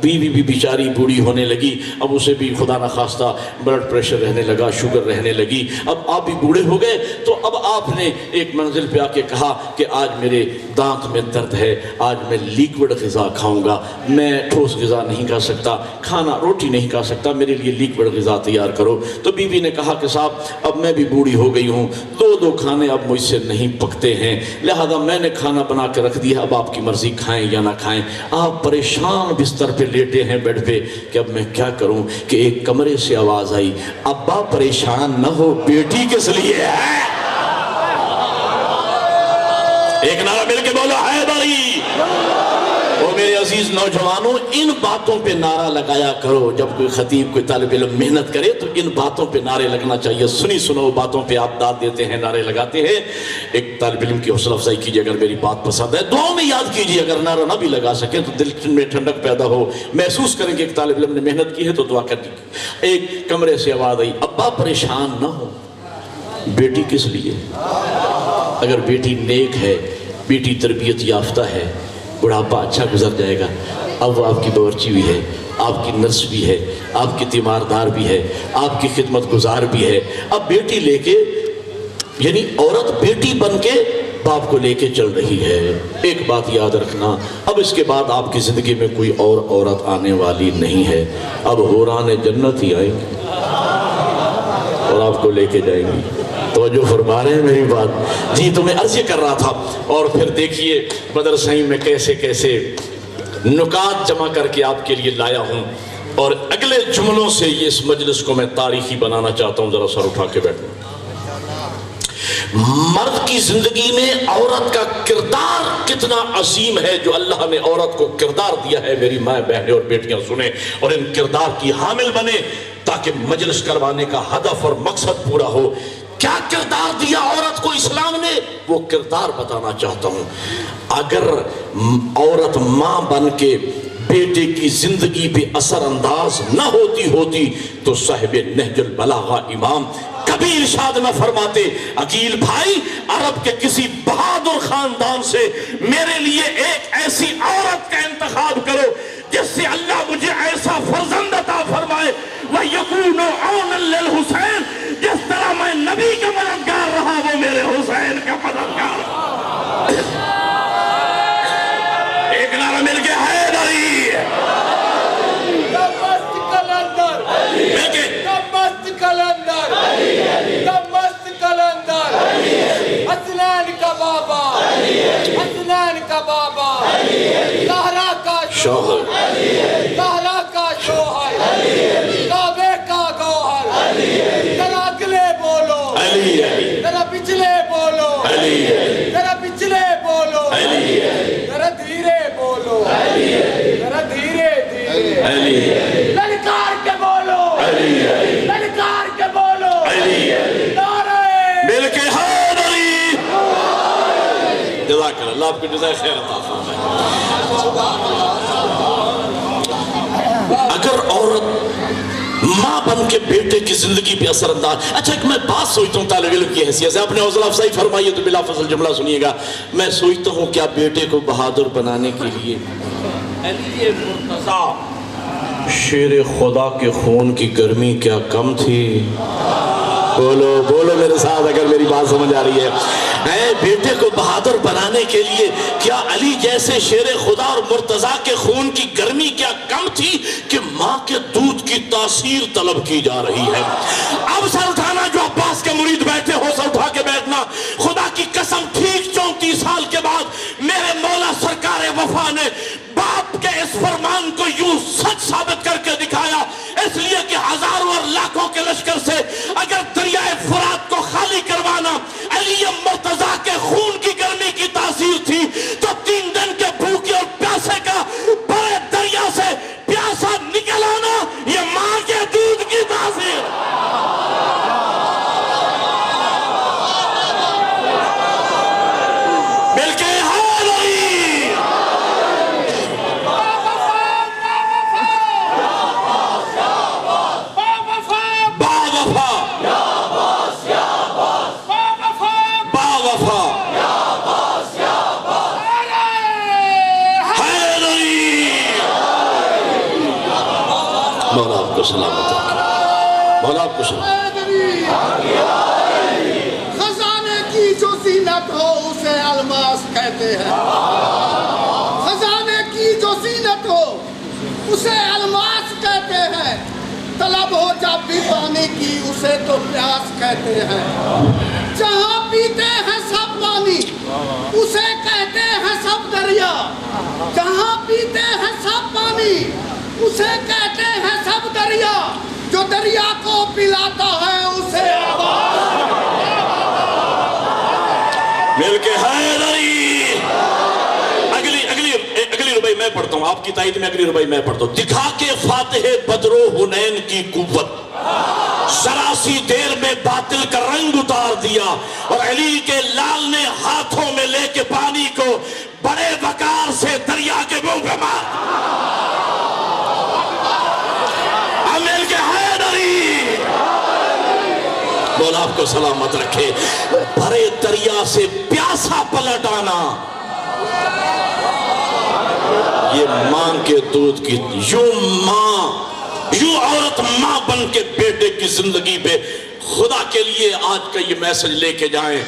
بیوی بھی بیچاری بوڑھی ہونے لگی. اب اسے بھی خدا نخواستہ بلڈ پریشر رہنے لگا، شوگر رہنے لگی. اب آپ بھی بوڑھے ہو گئے تو اب آپ نے ایک منزل پہ آ کے کہا کہ آج میرے دانت میں درد ہے، آج میں لیکوڈ غذا کھاؤں گا، میں ٹھوس غذا نہیں کھا سکتا، کھانا روٹی نہیں کھا سکتا، میرے لیے لیکوڈ غذا تیار کرو. تو بیوی نے کہا کہ صاحب اب میں بھی بوڑھی ہو گئی ہوں، دو کھانے اب مجھ سے نہیں پکتے ہیں، لہذا میں نے کھانا بنا کے رکھ دیا، اب آپ کی مرضی، کھائیں یا نہ کھائیں. آپ پریشان بستر پہ لیٹے ہیں بیڈ پہ کہ اب میں کیا کروں، کہ ایک کمرے سے آواز آئی، ابا پریشان نہ ہو، بیٹی کس لیے ہے. ایک نعرہ مل کے بولو، حیدری. اور میرے عزیز نوجوانوں، ان باتوں پہ نعرہ لگایا کرو. جب کوئی خطیب، کوئی طالب علم محنت کرے تو ان باتوں پہ نعرے لگنا چاہیے. سنی سنو باتوں پہ آپ داد دیتے ہیں، نعرے لگاتے ہیں. ایک طالب علم کی حوصلہ افزائی کیجئے اگر میری بات پسند ہے. دعاؤں میں یاد کیجئے، اگر نعرہ نہ بھی لگا سکیں تو دل میں ٹھنڈک پیدا ہو، محسوس کریں کہ ایک طالب علم نے محنت کی ہے تو دعا کر دی. ایک کمرے سے آواز آئی، ابا پریشان نہ ہو، بیٹی کس لیے. اگر بیٹی نیک ہے، بیٹی تربیت یافتہ ہے، بڑھاپا اچھا گزر جائے گا، اب وہ آپ کی باورچی بھی ہے، آپ کی نرس بھی ہے، آپ کی تیماردار بھی ہے، آپ کی خدمت گزار بھی ہے. اب بیٹی لے کے، یعنی عورت بیٹی بن کے باپ کو لے کے چل رہی ہے. ایک بات یاد رکھنا، اب اس کے بعد آپ کی زندگی میں کوئی اور عورت آنے والی نہیں ہے. اب حوران جنت ہی آئیں گی اور آپ کو لے کے جائیں گی. توجہ فرما رہے ہیں میری بات؟ جی تو میں عرض یہ کر رہا تھا. اور پھر دیکھیے بدر سائیں میں کیسے کیسے نکات جمع کر کے آپ کے لیے لایا ہوں، اور اگلے جملوں سے یہ اس مجلس کو میں تاریخی بنانا چاہتا ہوں. ذرا سر اٹھا کے بیٹھیں. مرد کی زندگی میں عورت کا کردار کتنا عظیم ہے، جو اللہ نے عورت کو کردار دیا ہے. میری ماں بہنیں اور بیٹیاں سنیں اور ان کردار کی حامل بنیں تاکہ مجلس کروانے کا ہدف اور مقصد پورا ہو. کیا کردار دیا عورت کو اسلام نے، وہ کردار بتانا چاہتا ہوں. اگر عورت ماں بن کے بیٹے کی زندگی پہ اثر انداز نہ ہوتی تو صاحب نہج البلاغہ امام کبھی ارشاد نہ فرماتے، عقیل بھائی عرب کے کسی بہادر خاندان سے میرے لیے ایک ایسی عورت کا انتخاب کرو جس سے اللہ مجھے ایسا فرزند عطا فرمائے وَيَكُونُ عَوْنًا لِلْحُسَيْنِ، جس طرح میں نبی کا مددگار رہا وہ میرے حسین کا مددگار رہا. ایک نعرہ مل کے حیدری. دمست کلندر مل کے دمست کلندر دمست کلندر حسنین کا بابا حسنین کا بابا زہرا کا شوہر، زہرا کا شوہر کعبے کا گوہر. ذرا اگلے بولو علی علی، ذرا پچھلے بولو علی علی، ذرا پچھلے بولو علی ذرا دھیرے بولو ذرا دھیرے دھیرے علی، للکار کے بولو علی علی، للکار کے بولو علی علی، نعرہ مل کے حیدری. جزاک اللہ، آپ کو جزائے خیر عطا فرمائے. اگر عورت ماں بن کے بیٹے کی زندگی پہ اثر انداز. اچھا ایک میں بات سوچتا ہوں طالب علم کی حیثیت سے، آپ نے حوصلہ افزائی فرمائی تو بلا فضل جملہ سنیے گا. میں سوچتا ہوں کیا بیٹے کو بہادر بنانے کے لیے علی مرتضیٰ شیر خدا کے خون کی گرمی کیا کم تھی؟ بولو بولو میرے ساتھ اگر میری بات سمجھ آ رہی ہے. بیٹے کو بہادر بنانے کے لیے کیا علی جیسے شیر خدا اور مرتضیٰ کے خون کی گرمی کیا کم تھی کہ ماں کے دودھ کی تاثیر طلب کی جا رہی ہے؟ اب سر اٹھانا جو عباس کے مرید بیٹھے ہو، سر اٹھا کے بیٹھنا. خدا کی قسم ٹھیک 34 سال کے بعد میرے مولا سرکار وفا نے باپ کے اس فرمان کو یوں سچ ثابت کر کے دکھایا، اس لیے کہ ہزاروں اور لاکھوں کے لشکر سے اگر دریائے فرات کو خالی کروانا علی مرتضیٰ کے خون کی گرمی کی تاثیر تھی تو 3 دن کے بھوکے اور پیاسے کا بڑے دریا سے پیاسا نکل آنا یہ ماں کے دودھ کی تاثیر. مل کے مولا آپ کو سلامت رکھے، مولا آپ کو سلامت. خزانے کی جو زینت ہو اسے الماس کہتے ہیں. خزانے کی جو زینت ہو اسے الماس کہتے ہیں. طلب ہو جب بھی پانی کی اسے تو پیاس کہتے ہیں. جہاں پیتے ہیں سب پانی اسے کہتے ہیں سب دریا. جہاں پیتے ہیں سب پانی اسے کہتے ہیں سب دریا. جو دریا کو پلاتا ہے اسے مل کے حیدری. اگلی ربائی میں پڑھتا ہوں، آپ کی تائید میں اگلی ربائی میں پڑھتا ہوں. دکھا کے فاتح بدر و حنین کی قوت ذرا سی دیر میں باطل کا رنگ اتار دیا اور علی کے لال نے ہاتھوں میں لے کے پانی کو بڑے وقار سے دریا کے منہ پہ مار. مل کے حیدری. مولا آپ کو سلامت رکھے. بھرے دریا سے پیاسا پلٹ آنا، یہ ماں کے دودھ کی، یوں عورت ماں بن کے بیٹے کی زندگی پہ خدا کے لیے آج کا یہ میسج لے کے جائیں.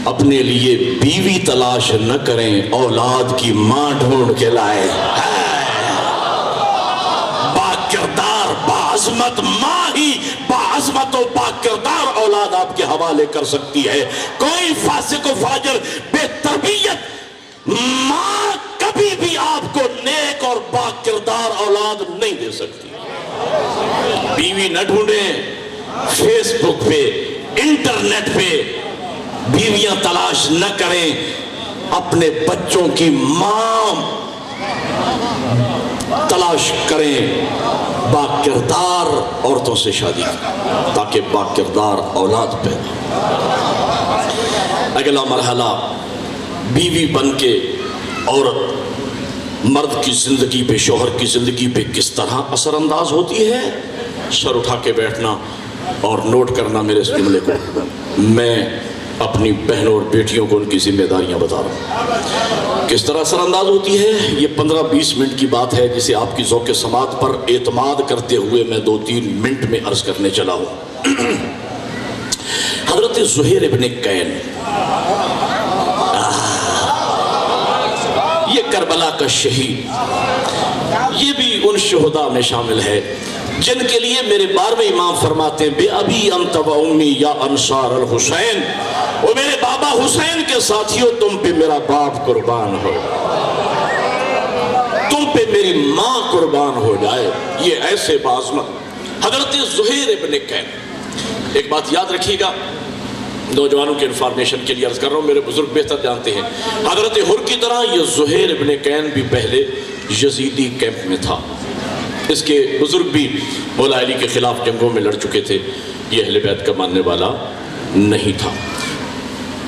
اپنے لیے بیوی تلاش نہ کریں، اولاد کی ماں ڈھونڈ کے لائے. با کردار باعظمت ماں ہی باعظمت و با کردار اولاد آپ کے حوالے کر سکتی ہے. کوئی فاسق و فاجر بے تربیت ماں کبھی بھی آپ کو نیک اور با کردار اولاد نہیں دے سکتی. بیوی نہ ڈھونڈیں، فیس بک پہ انٹرنیٹ پہ بیویاں تلاش نہ کریں، اپنے بچوں کی ماں تلاش کریں. با کردار عورتوں سے شادی کریں تاکہ با کردار اولاد پیدا. اگلا مرحلہ، بیوی بن کے عورت مرد کی زندگی پہ، شوہر کی زندگی پہ کس طرح اثر انداز ہوتی ہے. سر اٹھا کے بیٹھنا اور نوٹ کرنا میرے اس جملے کو. میں اپنی بہنوں اور بیٹیوں کو ان کی ذمہ داریاں بتا رہا ہوں کس طرح اثر انداز ہوتی ہے. یہ 15-20 منٹ کی بات ہے جسے آپ کی ذوق سماعت پر اعتماد کرتے ہوئے میں 2-3 منٹ میں عرض کرنے چلا ہوں. حضرت زہیر ابن کین، یہ کربلا کا شہید، یہ بھی ان شہداء میں شامل ہے جن کے لیے میرے 12ویں امام فرماتے ہیں بے ابی انت و امی یا انصار الحسین، وہ میرے بابا حسین کے ساتھیوں تم پہ میرا باپ قربان ہو، تم پہ میری ماں قربان ہو جائے. یہ ایسے بعظمت حضرت زہیر ابن کین. ایک بات یاد رکھیے گا، نوجوانوں کے انفارمیشن کے لیے عرض کر رہا ہوں، میرے بزرگ بہتر جانتے ہیں. حضرت حر کی طرح یہ زہیر ابن کین بھی پہلے یزیدی کیمپ میں تھا. اس کے بزرگ بھی مولا علی کے خلاف جنگوں میں لڑ چکے تھے. یہ اہل بیت کا ماننے والا نہیں تھا.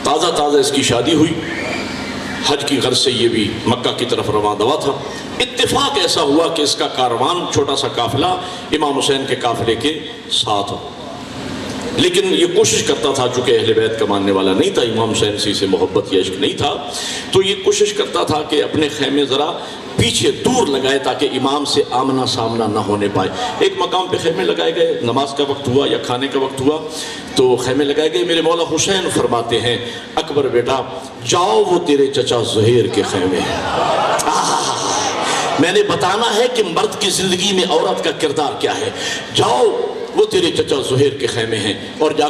تازہ اس کی شادی ہوئی، حج کی غرض سے یہ بھی مکہ کی طرف رواں دوا تھا. اتفاق ایسا ہوا کہ اس کا کاروان، چھوٹا سا قافلہ امام حسین کے قافلے کے ساتھ ہو. لیکن یہ کوشش کرتا تھا، چونکہ اہل بیت کا ماننے والا نہیں تھا، امام حسین سے محبت یا عشق نہیں تھا، تو یہ کوشش کرتا تھا کہ اپنے خیمے ذرا پیچھے دور لگائے تاکہ امام سے آمنا سامنا نہ ہونے پائے. ایک مقام پہ خیمے لگائے گئے، نماز کا وقت ہوا یا کھانے کا وقت ہوا تو خیمے لگائے گئے. میرے مولا حسین فرماتے ہیں اکبر بیٹا جاؤ، وہ تیرے چچا زہیر کے خیمے ہیں. میں نے بتانا ہے کہ مرد کی زندگی میں عورت کا کردار کیا ہے. جاؤ، وہ تیرے چچا زہیر کے خیمے ہیں، اور جا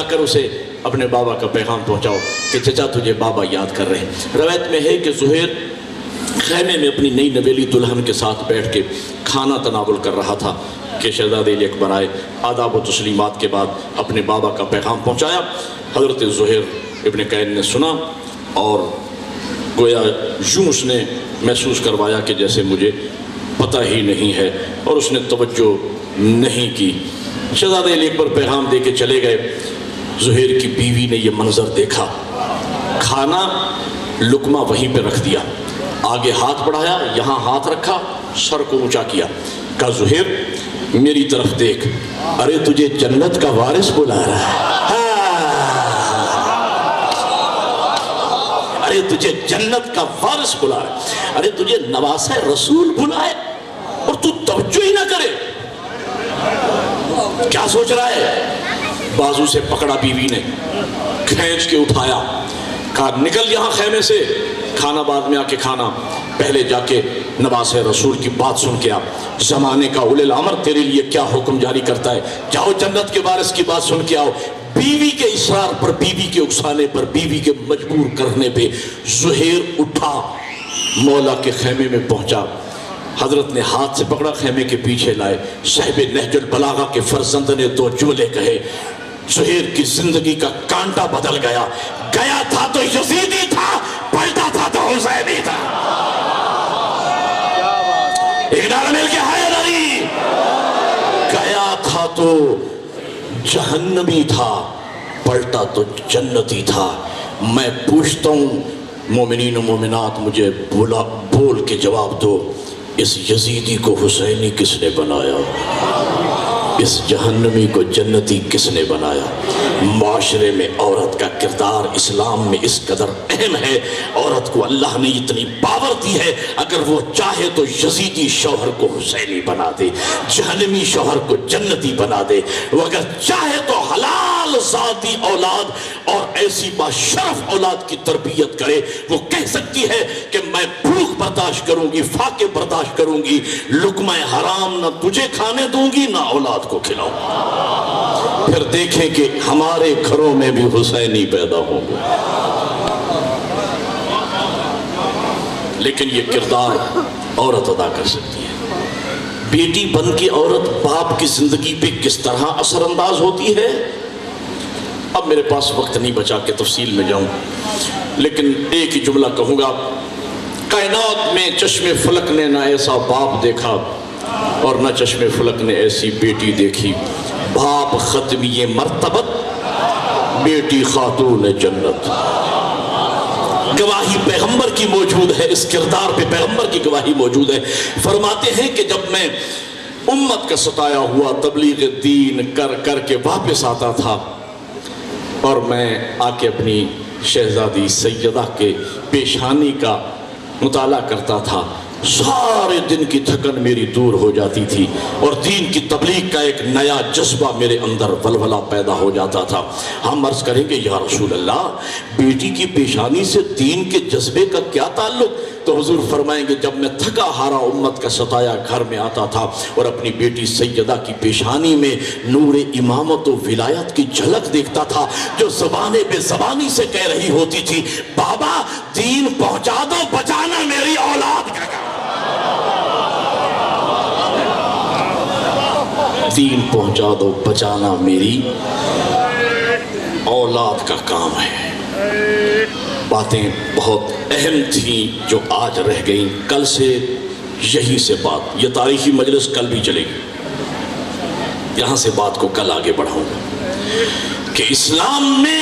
کر اسے اپنے بابا کا پیغام پہنچاؤ کہ چچا تجھے بابا یاد کر رہے ہیں. روایت میں ہے کہ زہیر خیمے میں اپنی نئی نویلی دلہن کے ساتھ بیٹھ کے کھانا تناول کر رہا تھا کہ شہزادے علی اکبر آئے. آداب و تسلیمات کے بعد اپنے بابا کا پیغام پہنچایا. حضرت زہیر ابن کین نے سنا اور گویا یوں اس نے محسوس کروایا کہ جیسے مجھے پتہ ہی نہیں ہے، اور اس نے توجہ نہیں کی. شہزادے علی اکبر پیغام دے کے چلے گئے. زہیر کی بیوی نے یہ منظر دیکھا، کھانا لقمہ وہیں پہ رکھ دیا، آگے ہاتھ بڑھایا، یہاں ہاتھ رکھا، سر کو اونچا کیا، کہا زہیر میری طرف دیکھ، ارے تجھے جنت کا وارث بلا رہا ہے، ارے تجھے جنت کا وارث بلا رہا ہے، ارے تجھے نواسہ رسول بلائے اور تو توجہ ہی نہ کرے. کیا سوچ رہا ہے؟ بازو سے پکڑا بیوی نے، کھینچ کے اٹھایا، کہا نکل یہاں خیمے سے، کھانا بعد میں آ کے کھانا، پہلے جا کے نواسہ رسول کی بات سن کے آ. زمانے کا اولی الامر تیرے لیے کیا حکم جاری کرتا ہے، جاؤ جنت کے وارث کی بات سن کے آؤ. بیوی کے اصرار پر، بیوی کے اکسانے پر، بیوی کے مجبور کرنے پہ زہیر اٹھا، مولا کے خیمے میں پہنچا. حضرت نے ہاتھ سے پکڑا، خیمے کے پیچھے لائے. صاحب نہج البلاغہ کے فرزند نے 2 جملے کہے. زہیر کی زندگی کا کانٹا بدل گیا. گیا تھا تو یزیدی تھا، پلٹا تھا تو حسینی تھا. ایک نعرہ مل کے حیدری. گیا تھا تو جہنمی تھا، پلٹا تو جنتی تھا. میں پوچھتا ہوں مومنین و مومنات، مجھے بول کے جواب دو، اس یزیدی کو حسینی کس نے بنایا؟ اس جہنمی کو جنتی کس نے بنایا؟ معاشرے میں عورت کا کردار اسلام میں اس قدر اہم ہے، عورت کو اللہ نے اتنی پاور دی ہے، اگر وہ چاہے تو یزیدی شوہر کو حسینی بنا دے، جہنمی شوہر کو جنتی بنا دے، وہ اگر چاہے تو حلال ذاتی اولاد اور ایسی باشرف اولاد کی تربیت کرے، وہ کہہ سکتی ہے کہ میں بھوک برداشت کروں گی، فاقے برداشت کروں گی، لقمہ حرام نہ تجھے کھانے دوں گی نہ اولاد کو کھلاؤں۔ پھر دیکھیں کہ ہمارے گھروں میں بھی حسینی پیدا ہوں گے۔ لیکن یہ کردار عورت ادا کر سکتی ہے۔ بیٹی بن کے عورت باپ کی زندگی پہ کس طرح اثر انداز ہوتی ہے، اب میرے پاس وقت نہیں بچا کہ تفصیل میں جاؤں، لیکن ایک ہی جملہ کہوں گا۔ کائنات میں چشم فلک نے نہ ایسا باپ دیکھا اور نہ چشم فلک نے ایسی بیٹی دیکھی، باپ ختمی مرتبت، بیٹی خاتون جنت۔ گواہی پیغمبر کی موجود ہے، اس کردار پہ پیغمبر کی گواہی موجود ہے۔ فرماتے ہیں کہ جب میں امت کا ستایا ہوا تبلیغ دین کر کر کے واپس آتا تھا اور میں آ کے اپنی شہزادی سیدہ کے پیشانی کا مطالعہ کرتا تھا، سارے دن کی تھکن میری دور ہو جاتی تھی اور دین کی تبلیغ کا ایک نیا جذبہ میرے اندر ولولہ پیدا ہو جاتا تھا۔ ہم عرض کریں گے یا رسول اللہ، بیٹی کی پیشانی سے دین کے جذبے کا کیا تعلق؟ تو حضور فرمائیں گے جب میں تھکا ہارا امت کا ستایا گھر میں آتا تھا اور اپنی بیٹی سیدہ کی پیشانی میں نور امامت و ولایت کی جھلک دیکھتا تھا، جو زبانے بے زبانی سے کہہ رہی ہوتی تھی، بابا دین پہنچا دو، بچانا میری اولاد کا کام، دین پہنچا دو، بچانا میری اولاد کا کام ہے۔ باتیں بہت اہم تھیں جو آج رہ گئیں، کل سے یہی سے بات، یہ تاریخی مجلس کل بھی چلے گی، یہاں سے بات کو کل آگے بڑھاؤں گا کہ اسلام میں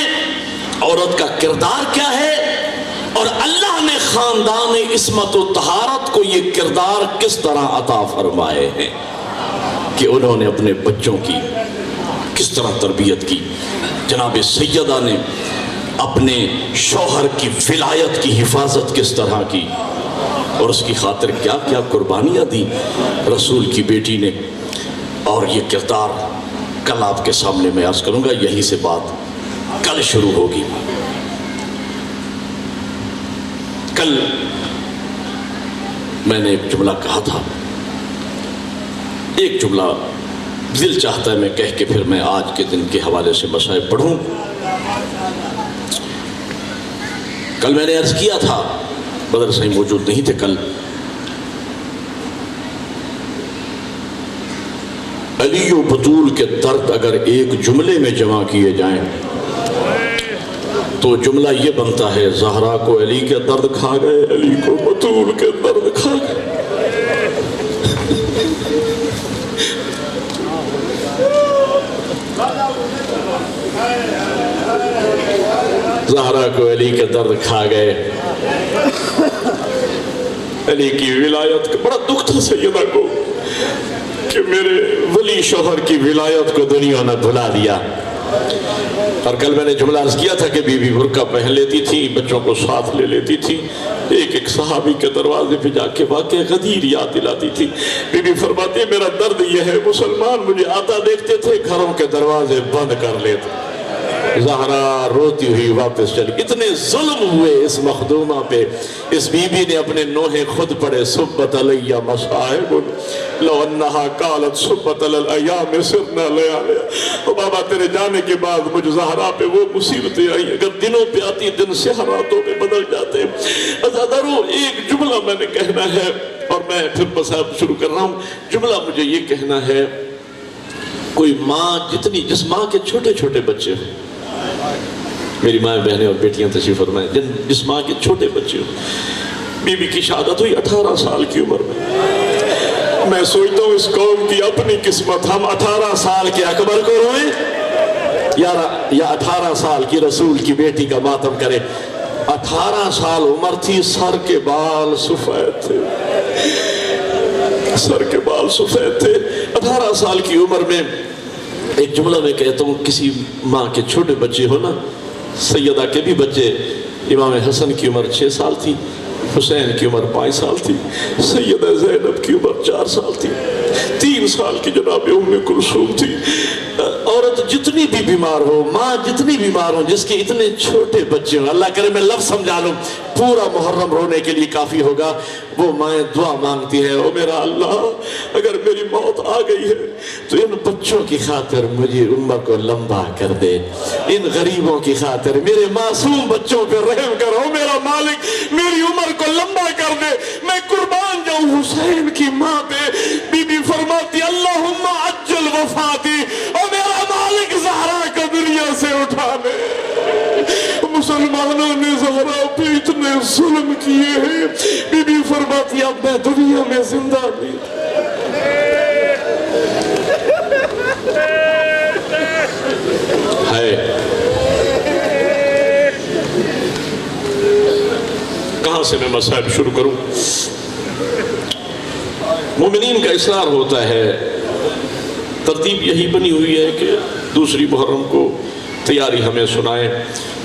عورت کا کردار کیا ہے اور اللہ نے خاندان عصمت و طہارت کو یہ کردار کس طرح عطا فرمائے ہیں کہ انہوں نے اپنے بچوں کی کس طرح تربیت کی۔ جناب سیدہ نے اپنے شوہر کی ولایت کی حفاظت کس طرح کی اور اس کی خاطر کیا کیا قربانیاں دی رسول کی بیٹی نے، اور یہ کردار کل آپ کے سامنے میں عرض کروں گا، یہی سے بات کل شروع ہوگی۔ کل میں نے ایک جملہ کہا تھا، ایک جملہ دل چاہتا ہے میں کہہ کے پھر میں آج کے دن کے حوالے سے مسائل پڑھوں۔ کل میں نے عرض کیا تھا، بدر صحیح موجود نہیں تھے کل، علی و بطول کے درد اگر ایک جملے میں جمع کیے جائیں تو جملہ یہ بنتا ہے، زہرا کو علی کے درد کھا گئے، علی کو بطول کے درد کھا گئے۔ زہرا کو علی کے درد کھا گئے، علی کی ولایت کا بڑا دکھ تھا سیدہ کو کہ میرے ولی شوہر کی ولایت کو دنیا نے بھلا دیا۔ اور کل میں نے جملہ عرض کیا تھا کہ بی بی برقع پہن لیتی تھی، بچوں کو ساتھ لے لیتی تھی، ایک ایک صحابی کے دروازے پہ جا کے واقع غدیر یاد دلاتی تھی۔ بی بی فرماتی میرا درد یہ ہے، مسلمان مجھے آتا دیکھتے تھے گھروں کے دروازے بند کر لیتے، زہرا روتی ہوئی واپس چلی۔ اتنے ظلم ہوئے اس مخدومہ پہ، اس بی بی نے اپنے نوحے خود پڑھے، سبت علیہ مصائب لو انہا قالت سبت علی الایام سرنا لیالیا۔ او بابا تیرے جانے کے بعد مجھ زہرا پہ وہ مصیبتیں آئی، اگر دنوں پہ آتی دن سے راتوں پہ بدل جاتے۔ عزادارو ایک جملہ میں نے کہنا ہے اور میں پھر بس اب شروع کر رہا ہوں۔ جملہ مجھے یہ کہنا ہے، کوئی ماں جس ماں کے چھوٹے چھوٹے بچے ہوں، میری ماں بہنیں اور بیٹیاں تشریف فرمائیں، جس ماں کے چھوٹے بچے ہوں، بی بی کی شہادت ہوئی 18 سال کی عمر میں سوچتا ہوں اس قوم کی اپنی قسمت، ہم 18 سال کے اکبر کو روئیں یا 18 سال کی رسول کی بیٹی کا ماتم کرے۔ 18 سال عمر تھی، سر کے بال سفید تھے، سر کے بال سفید تھے۔ 18 سال کی عمر میں ایک جملہ میں کہتا ہوں، کسی ماں کے چھوٹے بچے ہو نا، سیدہ کے بھی بچے، امام حسن کی عمر 6 سال تھی، حسین کی عمر 5 سال تھی، سیدہ زینب کی عمر 4 سال تھی، 3 سال کی جناب ام کلثوم تھی۔ عورت جتنی بھی بیمار ہو، ماں جتنی بیمار ہو، جس کے اتنے چھوٹے بچے ہوں، اللہ کرے میں لفظ سمجھا لوں، پورا محرم رونے کے لیے کافی ہوگا، وہ مائیں دعا مانگتی ہے، او میرا اللہ اگر میری موت آ گئی ہے تو ان بچوں کی خاطر مجھے عمر کو لمبا کر دے، ان غریبوں کی خاطر میرے معصوم بچوں پہ رحم کرو، میرا مالک میری عمر کو لمبا کر دے، میں قربان جاؤں حسین کی ماں پہ۔ بی بی فرماتی اللہم عجل وفاتی، او میرا مالک زہرا کو دنیا سے اٹھا لے۔ مسلمانوں نے زہرا پہ اتنے ظلم کیے ہیں، بی بی فرماتی اب میں دنیا میں زندہ نہیں۔ کہاں سے میں مصائب شروع کروں؟ مومنین کا اصرار ہوتا ہے، ترتیب یہی بنی ہوئی ہے کہ دوسری محرم کو تیاری ہمیں سنائیں،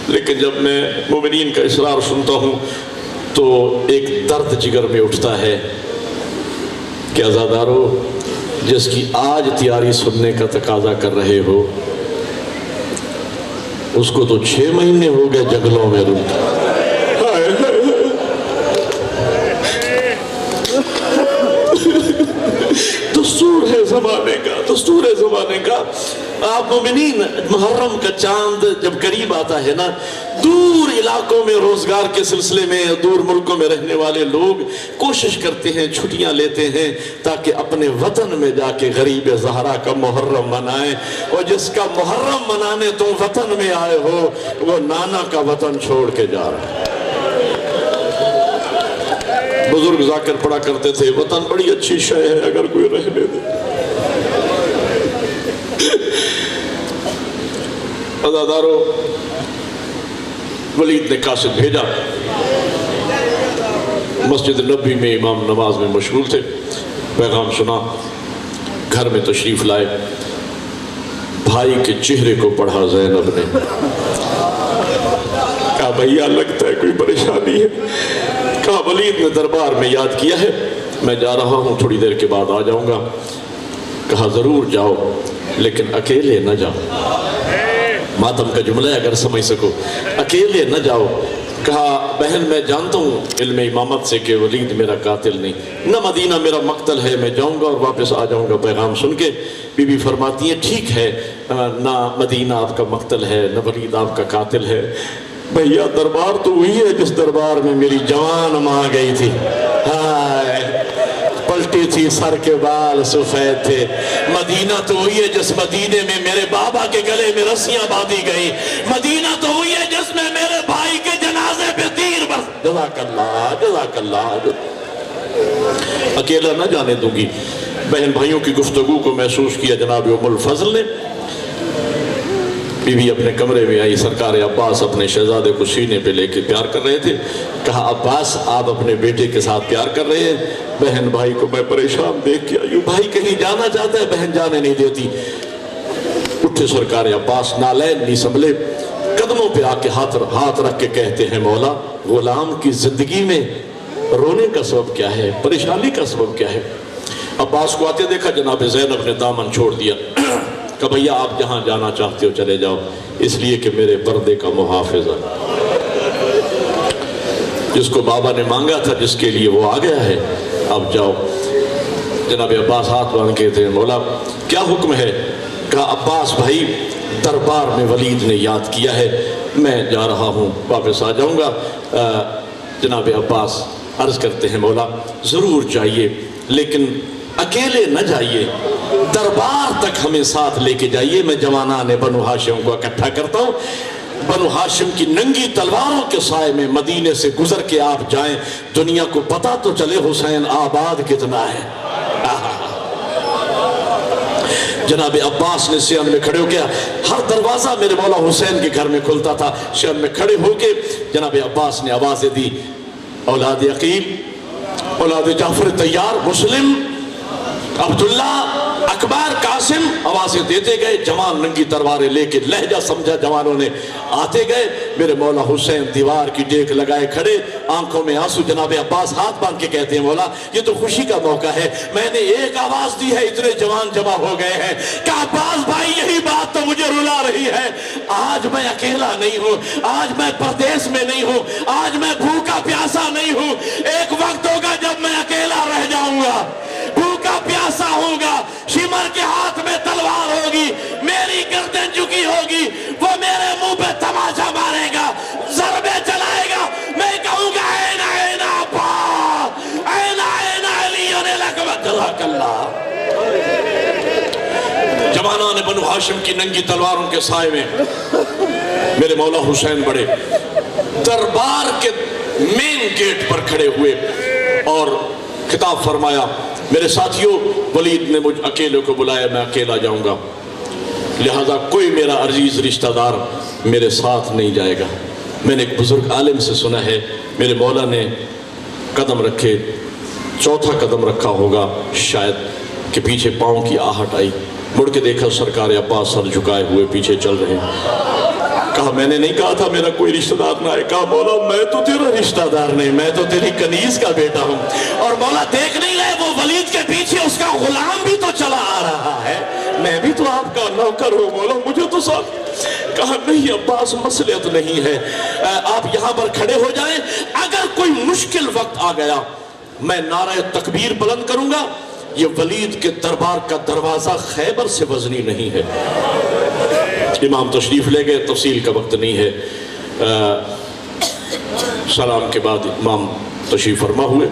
لیکن جب میں مومنین کا اصرار سنتا ہوں تو ایک درد جگر میں اٹھتا ہے کہ عزادارو، جس کی آج تیاری سننے کا تقاضا کر رہے ہو، اس کو تو 6 مہینے ہو گئے جنگلوں میں رکھتا۔ دستور ہے زمانے کا، دستور ہے زمانے کا۔ آپ مومنین، محرم کا چاند جب قریب آتا ہے نا، دور علاقوں میں روزگار کے سلسلے میں دور ملکوں میں رہنے والے لوگ کوشش کرتے ہیں، چھٹیاں لیتے ہیں تاکہ اپنے وطن میں جا کے غریب زہرا کا محرم منائیں، اور جس کا محرم منانے تم وطن میں آئے ہو وہ نانا کا وطن چھوڑ کے جا رہا ہے۔ بزرگ ذاکر پڑھا کرتے تھے، وطن بڑی اچھی شے ہے اگر کوئی رہنے دے۔ عزادارو، ولید نے قاصد بھیجا، مسجد نبی میں امام نماز میں مشغول تھے، پیغام سنا، گھر میں تشریف لائے، بھائی کے چہرے کو پڑھا زینب نے، کہا بھیا لگتا ہے کوئی پریشانی ہے؟ کہا ولید نے دربار میں یاد کیا ہے، میں جا رہا ہوں، تھوڑی دیر کے بعد آ جاؤں گا۔ کہا ضرور جاؤ لیکن اکیلے نہ جاؤ، ماتم کا جملہ ہے اگر سمجھ سکو، اکیلے نہ جاؤ۔ کہا بہن میں جانتا ہوں علم امامت سے کہ ولید میرا قاتل نہیں، نہ مدینہ میرا مقتل ہے، میں جاؤں گا اور واپس آ جاؤں گا پیغام سن کے۔ بی بی فرماتی ہیں ٹھیک ہے، نہ مدینہ آپ کا مقتل ہے نہ ولید آپ کا قاتل ہے، بھیا دربار تو وہی ہے جس دربار میں میری جوان ماں گئی تھی، پلٹی تھی، سر کے بال سفید تھے۔ مدینہ تو وہی ہے جس مدینے میں میرے بابا کے گلے میں رسیاں باندھی گئی، مدینہ تو وہی ہے جس میں میرے بھائی کے جنازے پہ تیر بس۔ جزاک اللہ، جزاک اللہ۔ اکیلا نہ جانے دوں گی۔ بہن بھائیوں کی گفتگو کو محسوس کیا جناب ام الفضل نے۔ بی بی اپنے کمرے میں آئی، سرکار عباس اپنے شہزادے کو سینے پہ لے کے پیار کر رہے تھے۔ کہا عباس آپ اپنے بیٹے کے ساتھ پیار کر رہے ہیں؟ بہن بھائی کو میں پریشان دیکھ کے آئی ہوں، بھائی کہیں جانا چاہتا ہے بہن جانے نہیں دیتی۔ اٹھے سرکار عباس، نالین نہیں سنبھلے، قدموں پہ آ کے ہاتھ رکھ کے کہتے ہیں مولا، غلام کی زندگی میں رونے کا سبب کیا ہے، پریشانی کا سبب کیا ہے؟ عباس کو آتے دیکھا، جناب زینب نے دامن چھوڑ دیا، کہ بھیا آپ جہاں جانا چاہتے ہو چلے جاؤ، اس لیے کہ میرے پردے کا محافظ ہے، جس کو بابا نے مانگا تھا، جس کے لیے وہ آ گیا ہے، اب جاؤ۔ جناب عباس ہاتھ باندھ کے تھے، مولا کیا حکم ہے؟ کہا عباس بھائی دربار میں ولید نے یاد کیا ہے، میں جا رہا ہوں، واپس آ جاؤں گا۔ جناب عباس عرض کرتے ہیں مولا ضرور جائیے لیکن اکیلے نہ جائیے، دربار تک ہمیں ساتھ لے کے جائیے، میں جوانان بنو ہاشم کو اکٹھا کرتا ہوں، بنو ہاشم کی ننگی تلواروں کے سائے میں مدینے سے گزر کے آپ جائیں، دنیا کو پتہ تو چلے حسین آباد کتنا ہے۔ جناب عباس نے سیان میں کھڑے ہو گیا، ہر دروازہ میرے مولا حسین کے گھر میں کھلتا تھا، سیان میں کھڑے ہو کے جناب عباس نے آوازیں دی، اولاد عقیل، اولاد جعفر تیار، مسلم، عبداللہ اکبر قاسم آوازیں دیتے گئے، جوان ننگی تلواریں لے کے، لہجہ سمجھا جوانوں نے، آتے گئے۔ میرے مولا حسین دیوار کی ڈیک لگائے کھڑے، آنکھوں میں آنسو۔ جناب عباس ہاتھ باندھ کے کہتے ہیں مولا یہ تو خوشی کا موقع ہے، میں نے ایک آواز دی ہے اتنے جوان جمع ہو گئے ہیں کہ عباس بھائی یہی بات تو مجھے رلا رہی ہے، آج میں اکیلا نہیں ہوں، آج میں پردیس میں نہیں ہوں، آج میں بھوکا پیاسا نہیں ہوں، ایک وقت ہوگا جب میں اکیلا رہ جاؤں گا، بھوکا پیاسا ہوں گا، شمر کے ہاتھ میں تلوار ہوگی، میری گردن جھکی ہوگی، وہ میرے منہ پہ تماشا مارے گا، ضربے چلائے گا، میں کہوں گا این این عباس، این این علی الاکبر، جزاک اللہ۔ جوانان بنو ہاشم کی ننگی تلواروں کے سائے میں میرے مولا حسین بڑے دربار کے مین گیٹ پر کھڑے ہوئے اور خطاب فرمایا، میرے ساتھیوں ولید نے مجھ اکیلے کو بلایا، میں اکیلا جاؤں گا، لہذا کوئی میرا عزیز رشتہ دار میرے ساتھ نہیں جائے گا۔ میں نے ایک بزرگ عالم سے سنا ہے، میرے مولا نے قدم رکھے، چوتھا قدم رکھا ہوگا شاید کہ پیچھے پاؤں کی آہٹ آئی، مڑ کے دیکھا سرکار عباس سر جھکائے ہوئے پیچھے چل رہے ہیں۔ کہا میں نے نہیں کہا تھا میرا کوئی رشتہ دار نہ ہے، کہا مولا میں تو تیرا رشتہ دار نہیں، میں تو تیری کنیز کا بیٹا ہوں، اور مولا دیکھ نہیں رہے وہ ولید کے پیچھے اس کا غلام بھی تو چلا آ رہا ہے، میں بھی تو آپ کا نوکر ہوں مولا، مجھے تو ساتھ۔ کہا نہیں عباس مسئلہ نہیں ہے، آپ یہاں پر کھڑے ہو جائیں، اگر کوئی مشکل وقت آ گیا میں نعرہ تکبیر بلند کروں گا، یہ ولید کے دربار کا دروازہ خیبر سے وزنی نہیں ہے۔ امام تشریف لے گئے، تفصیل کا وقت نہیں ہے۔ سلام کے بعد امام تشریف فرما ہوئے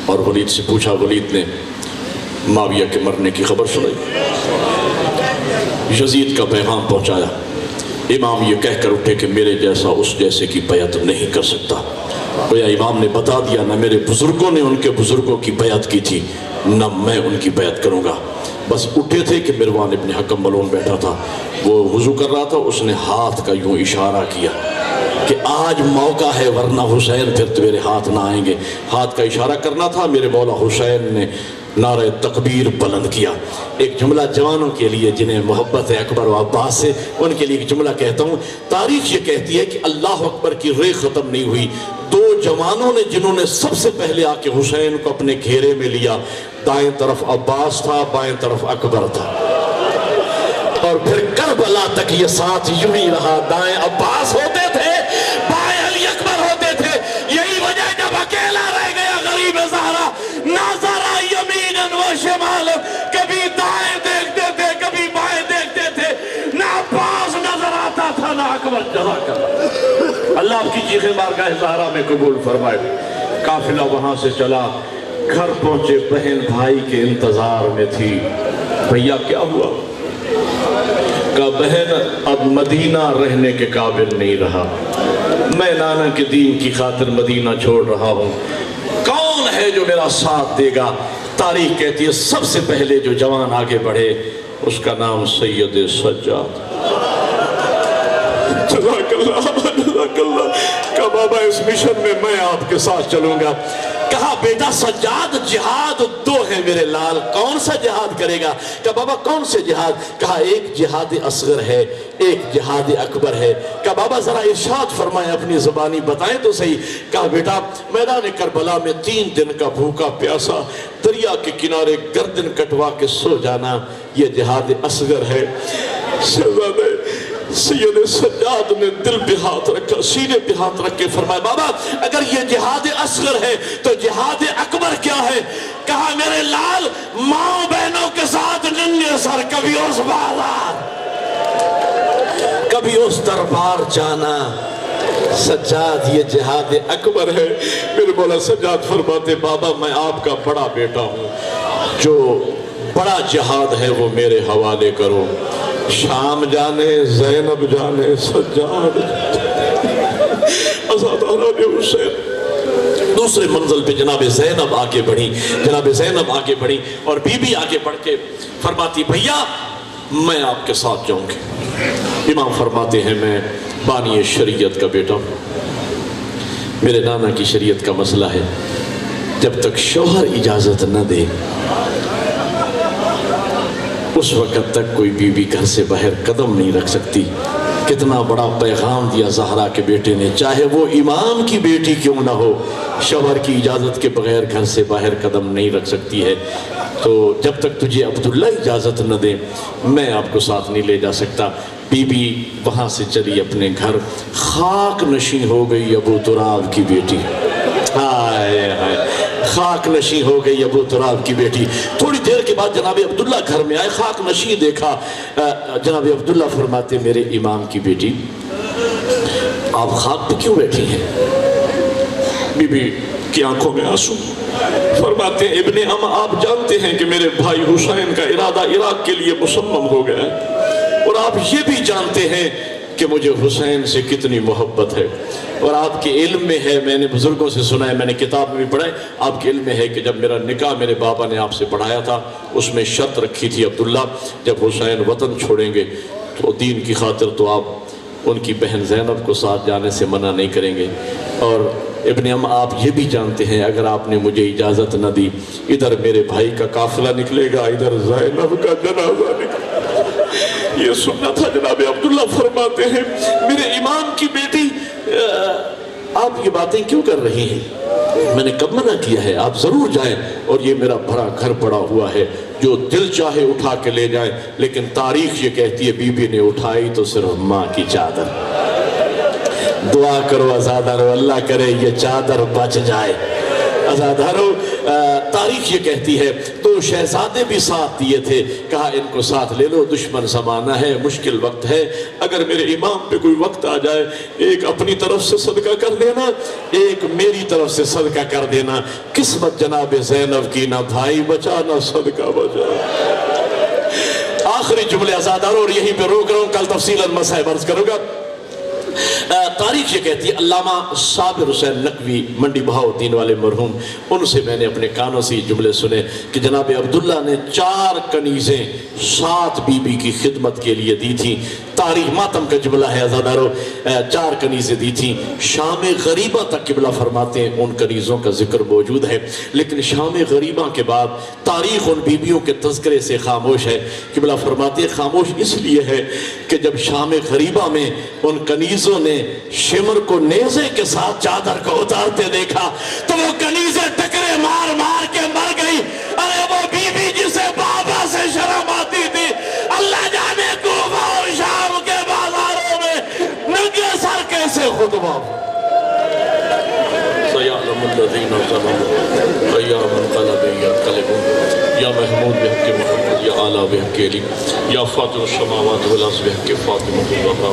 اور ولید سے پوچھا، ولید نے معاویہ کے مرنے کی خبر سنائی، یزید کا پیغام پہنچایا، امام یہ کہہ کر اٹھے کہ میرے جیسا اس جیسے کی بیعت نہیں کر سکتا۔ گویا امام نے بتا دیا نہ میرے بزرگوں نے ان کے بزرگوں کی بیعت کی تھی، نہ میں ان کی بیعت کروں گا۔ بس اٹھے تھے کہ مروان ابن حکم ملعون بیٹھا تھا، وہ وضو کر رہا تھا، اس نے ہاتھ کا یوں اشارہ کیا کہ آج موقع ہے ورنہ حسین پھر تیرے ہاتھ نہ آئیں گے، ہاتھ کا اشارہ کرنا تھا۔ میرے مولا حسین نے نعرہ تکبیر بلند کیا۔ ایک جملہ جوانوں کے لیے جنہیں محبت ہے اکبر و عباس سے، ان کے لیے ایک جملہ کہتا ہوں۔ تاریخ یہ کہتی ہے کہ اللہ اکبر کی ریخ ختم نہیں ہوئی، دو جوانوں نے جنہوں نے سب سے پہلے آ کے حسین کو اپنے گھیرے میں لیا، دائیں طرف عباس تھا، بائیں طرف اکبر تھا، اور پھر کربلا تک یہ ساتھ یوں ہی رہا، دائیں عباس ہوتے تھے، بائیں علی اکبر ہوتے تھے۔ یہی وجہ جب اکیلا رہ گیا غریب زہرا، ناظرہ یمیناً و شمالاً، کبھی دائیں دیکھتے تھے کبھی بائیں دیکھتے تھے، نہ عباس نظر آتا تھا نہ اکبر۔ جزاک اللہ، اللہ آپ کی چیخیں بارگاہ زہرا میں قبول فرمائے۔ قافلہ وہاں سے چلا، گھر پہنچے، بہن بھائی کے انتظار میں تھی۔ بھیا کیا ہوا؟ کہا بہن اب مدینہ رہنے کے قابل نہیں رہا، میں نانا کے دین کی خاطر مدینہ چھوڑ رہا ہوں، کون ہے جو میرا ساتھ دے گا؟ تاریخ کہتی ہے سب سے پہلے جو جوان آگے بڑھے اس کا نام سید سجاد۔ جزاک اللہ، جزاک اللہ۔ کہا بابا اس مشن میں آپ کے ساتھ چلوں گا۔ کہا بیٹا سجاد جہاد دو ہے میرے لال، کون سا جہاد کرے گا؟ کہا بابا کون سے جہاد؟ کہا ایک جہاد اصغر ہے، ایک جہاد اکبر ہے۔ کہا بابا ذرا ارشاد فرمائیں، اپنی زبانی بتائیں تو صحیح۔ کہا بیٹا میدان کربلا میں 3 دن کا بھوکا پیاسا دریا کے کنارے گردن کٹوا کے سو جانا، یہ جہاد اصغر ہے۔ شہزادے سید سجاد نے دل پہ ہاتھ رکھا، سینے پہ ہاتھ رکھ کے فرمایا بابا اگر یہ جہاد اصغر ہے تو جہاد اکبر کیا ہے؟ کہا میرے لال ماں بہنوں کے ساتھ ننگے سر، کبھی اس بازار کبھی اس دربار جانا، سجاد یہ جہاد اکبر ہے۔ میرے مولا سجاد فرماتے بابا میں آپ کا بڑا بیٹا ہوں، جو بڑا جہاد ہے وہ میرے حوالے کرو، شام جانے زینب جانے سجاد ازادارہ نے حسین۔ دوسرے منزل پہ جناب زینب آگے بڑھی، جناب زینب آگے بڑھی اور بی بی آگے بڑھ کے فرماتی بھیا میں آپ کے ساتھ جاؤں گی۔ امام فرماتے ہیں میں بانی شریعت کا بیٹا ہوں، میرے نانا کی شریعت کا مسئلہ ہے جب تک شوہر اجازت نہ دے اس وقت تک کوئی بیوی گھر سے باہر قدم نہیں رکھ سکتی۔ کتنا بڑا پیغام دیا زہرا کے بیٹے نے، چاہے وہ امام کی بیٹی کیوں نہ ہو، شوہر کی اجازت کے بغیر گھر سے باہر قدم نہیں رکھ سکتی ہے۔ تو جب تک تجھے عبداللہ اجازت نہ دے میں آپ کو ساتھ نہیں لے جا سکتا۔ بی بی وہاں سے چلی اپنے گھر، خاک نشیں ہو گئی ابو تراب کی بیٹی۔ ہائے ہائے، خاک نشیں ہو گئی ابو تراب کی بیٹی۔ تھوڑی دیر کے بعد جناب عبداللہ گھر میں آئے، خاک نشیں دیکھا۔ جناب عبداللہ فرماتے میرے امام کی بیٹی آپ خاک پہ کیوں بیٹھی ہیں؟ بی بی کی آنکھوں میں آنسو، فرماتے ہیں ابن ام آپ جانتے ہیں کہ میرے بھائی حسین کا ارادہ عراق کے لیے مسمم ہو گیا ہے، اور آپ یہ بھی جانتے ہیں کہ مجھے حسین سے کتنی محبت ہے، اور آپ کے علم میں ہے، میں نے بزرگوں سے سنا ہے، میں نے کتاب میں بھی پڑھا ہے، آپ کے علم میں ہے کہ جب میرا نکاح میرے بابا نے آپ سے پڑھایا تھا اس میں شرط رکھی تھی عبداللہ جب حسین وطن چھوڑیں گے تو دین کی خاطر تو آپ ان کی بہن زینب کو ساتھ جانے سے منع نہیں کریں گے، اور ابن ام آپ یہ بھی جانتے ہیں اگر آپ نے مجھے اجازت نہ دی ادھر میرے بھائی کا قافلہ نکلے گا، ادھر زینب کا جنازہ نکلے گا۔ یہ سننا تھا جناب عبداللہ فرماتے ہیں میرے امام کی بیٹی آپ یہ باتیں کیوں کر رہی ہیں؟ میں نے کب منع کیا ہے؟ آپ ضرور جائیں، اور یہ میرا بڑا گھر پڑا ہوا ہے، جو دل چاہے اٹھا کے لے جائیں، لیکن تاریخ یہ کہتی ہے بی بی نے اٹھائی تو صرف ماں کی چادر۔ دعا کرو عزادارو اللہ کرے یہ چادر بچ جائے۔ عزادارو تاریخ یہ کہتی ہے تو شہزادے بھی ساتھ دیے تھے، کہا ان کو ساتھ لے لو، دشمن زمانہ ہے، مشکل وقت ہے، اگر میرے امام پہ کوئی وقت آ جائے ایک اپنی طرف سے صدقہ کر دینا، ایک میری طرف سے صدقہ کر دینا۔ قسمت جناب زینب کی نہ بھائی بچا نہ صدقہ بچا۔ آخری جملے عزادارو، اور یہیں پہ روک رہا ہوں، کل تفصیلاً مسائل عرض کروں گا۔ تاریخ یہ کہتی ہے علامہ صابر حسین نقوی منڈی بہاؤالدین والے مرحوم، ان سے میں نے اپنے کانوں سے یہ جملے سنے کہ جناب عبداللہ نے 4 کنیزیں 7 بی بی کی خدمت کے لیے دی تھی۔ تاریخ ماتم کا جملہ ہے عزادارو، 4 کنیزیں دی تھیں۔ شام غریبہ تک قبلہ فرماتے ہیں ان کنیزوں کا ذکر موجود ہے، لیکن شام غریبہ کے بعد تاریخ ان بیویوں کے تذکرے سے خاموش ہے۔ قبلہ فرماتے ہیں خاموش اس لیے ہے کہ جب شام غریبہ میں ان کنیزوں نے شمر کو نیزے کے ساتھ چادر کو اتارتے دیکھا تو وہ کنیزیں ٹکرے مار مار کے مر گئی۔ ارے وہ بی بی جسے بابا سے شرم آتی تھی، اللہ جانے کوفہ اور شام کے بازاروں میں ننگے سر کیسے خطبہ۔ سَيَعْلَمُ الَّذِينَ ظَلَمُوا أَيَّ مُنقَلَبٍ يَنقَلِبُونَ یا محمود بحق محمد، یا اعلیٰ بحق علی، یا فاطر السماوات والارض بحق فاطمہ الزہرا،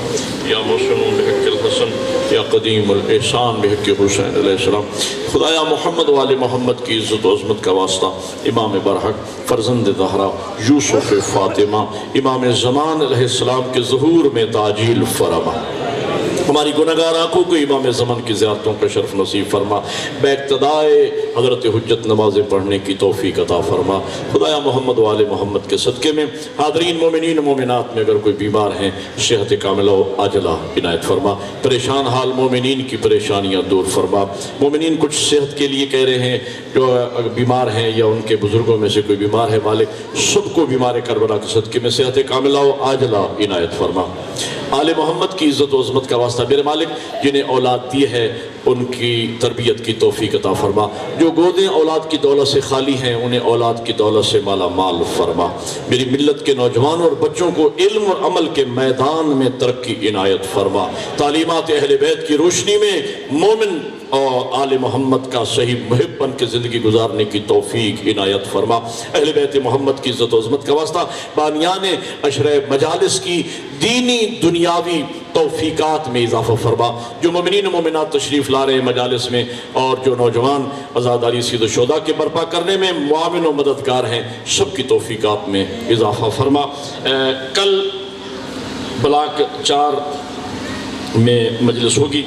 یا موسنون بحق الحسن، یا قدیم الاحسان بحق حسین علیہ السلام۔ خدایا محمد وآل محمد کی عزت و عظمت کا واسطہ امام برحق فرزند زہرا یوسف فاطمہ امام زمان علیہ السلام کے ظہور میں تعجیل فرما۔ ہماری گناہگار آنکھوں کو امام زمان کی زیارتوں کا شرف نصیب فرما، بے اقتدائے حضرت حجت نمازیں پڑھنے کی توفیق عطا فرما۔ خدایا محمد وآل محمد کے صدقے میں حاضرین مومنین مومنات میں اگر کوئی بیمار ہیں صحت کاملہ و عاجلہ عنایت فرما، پریشان حال مومنین کی پریشانیاں دور فرما۔ مومنین کچھ صحت کے لیے کہہ رہے ہیں جو بیمار ہیں یا ان کے بزرگوں میں سے کوئی بیمار ہے، مالک سب کو بیمار کربلا کے صدقے میں صحت کاملہ و عاجلہ عنایت فرما۔ آل محمد کی عزت و عظمت کا واسطہ میرے مالک جنہیں اولاد دی ہے ان کی تربیت کی توفیق عطا فرما، جو گودیں اولاد کی دولت سے خالی ہیں انہیں اولاد کی دولت سے مالا مال فرما۔ میری ملت کے نوجوانوں اور بچوں کو علم اور عمل کے میدان میں ترقی عنایت فرما، تعلیمات اہل بیت کی روشنی میں مومن اور آل محمد کا صحیح محب بن کے زندگی گزارنے کی توفیق عنایت فرما۔ اہل بیت محمد کی عزت و عظمت کا واسطہ بانیان عشرہ مجالس کی دینی دنیاوی توفیقات میں اضافہ فرما، جو مومنین و مومنات تشریف لا رہے ہیں مجالس میں اور جو نوجوان عزاداری سید و شہداء کے برپا کرنے میں معاون و مددگار ہیں سب کی توفیقات میں اضافہ فرما۔ کل بلاک 4 میں مجلس ہوگی،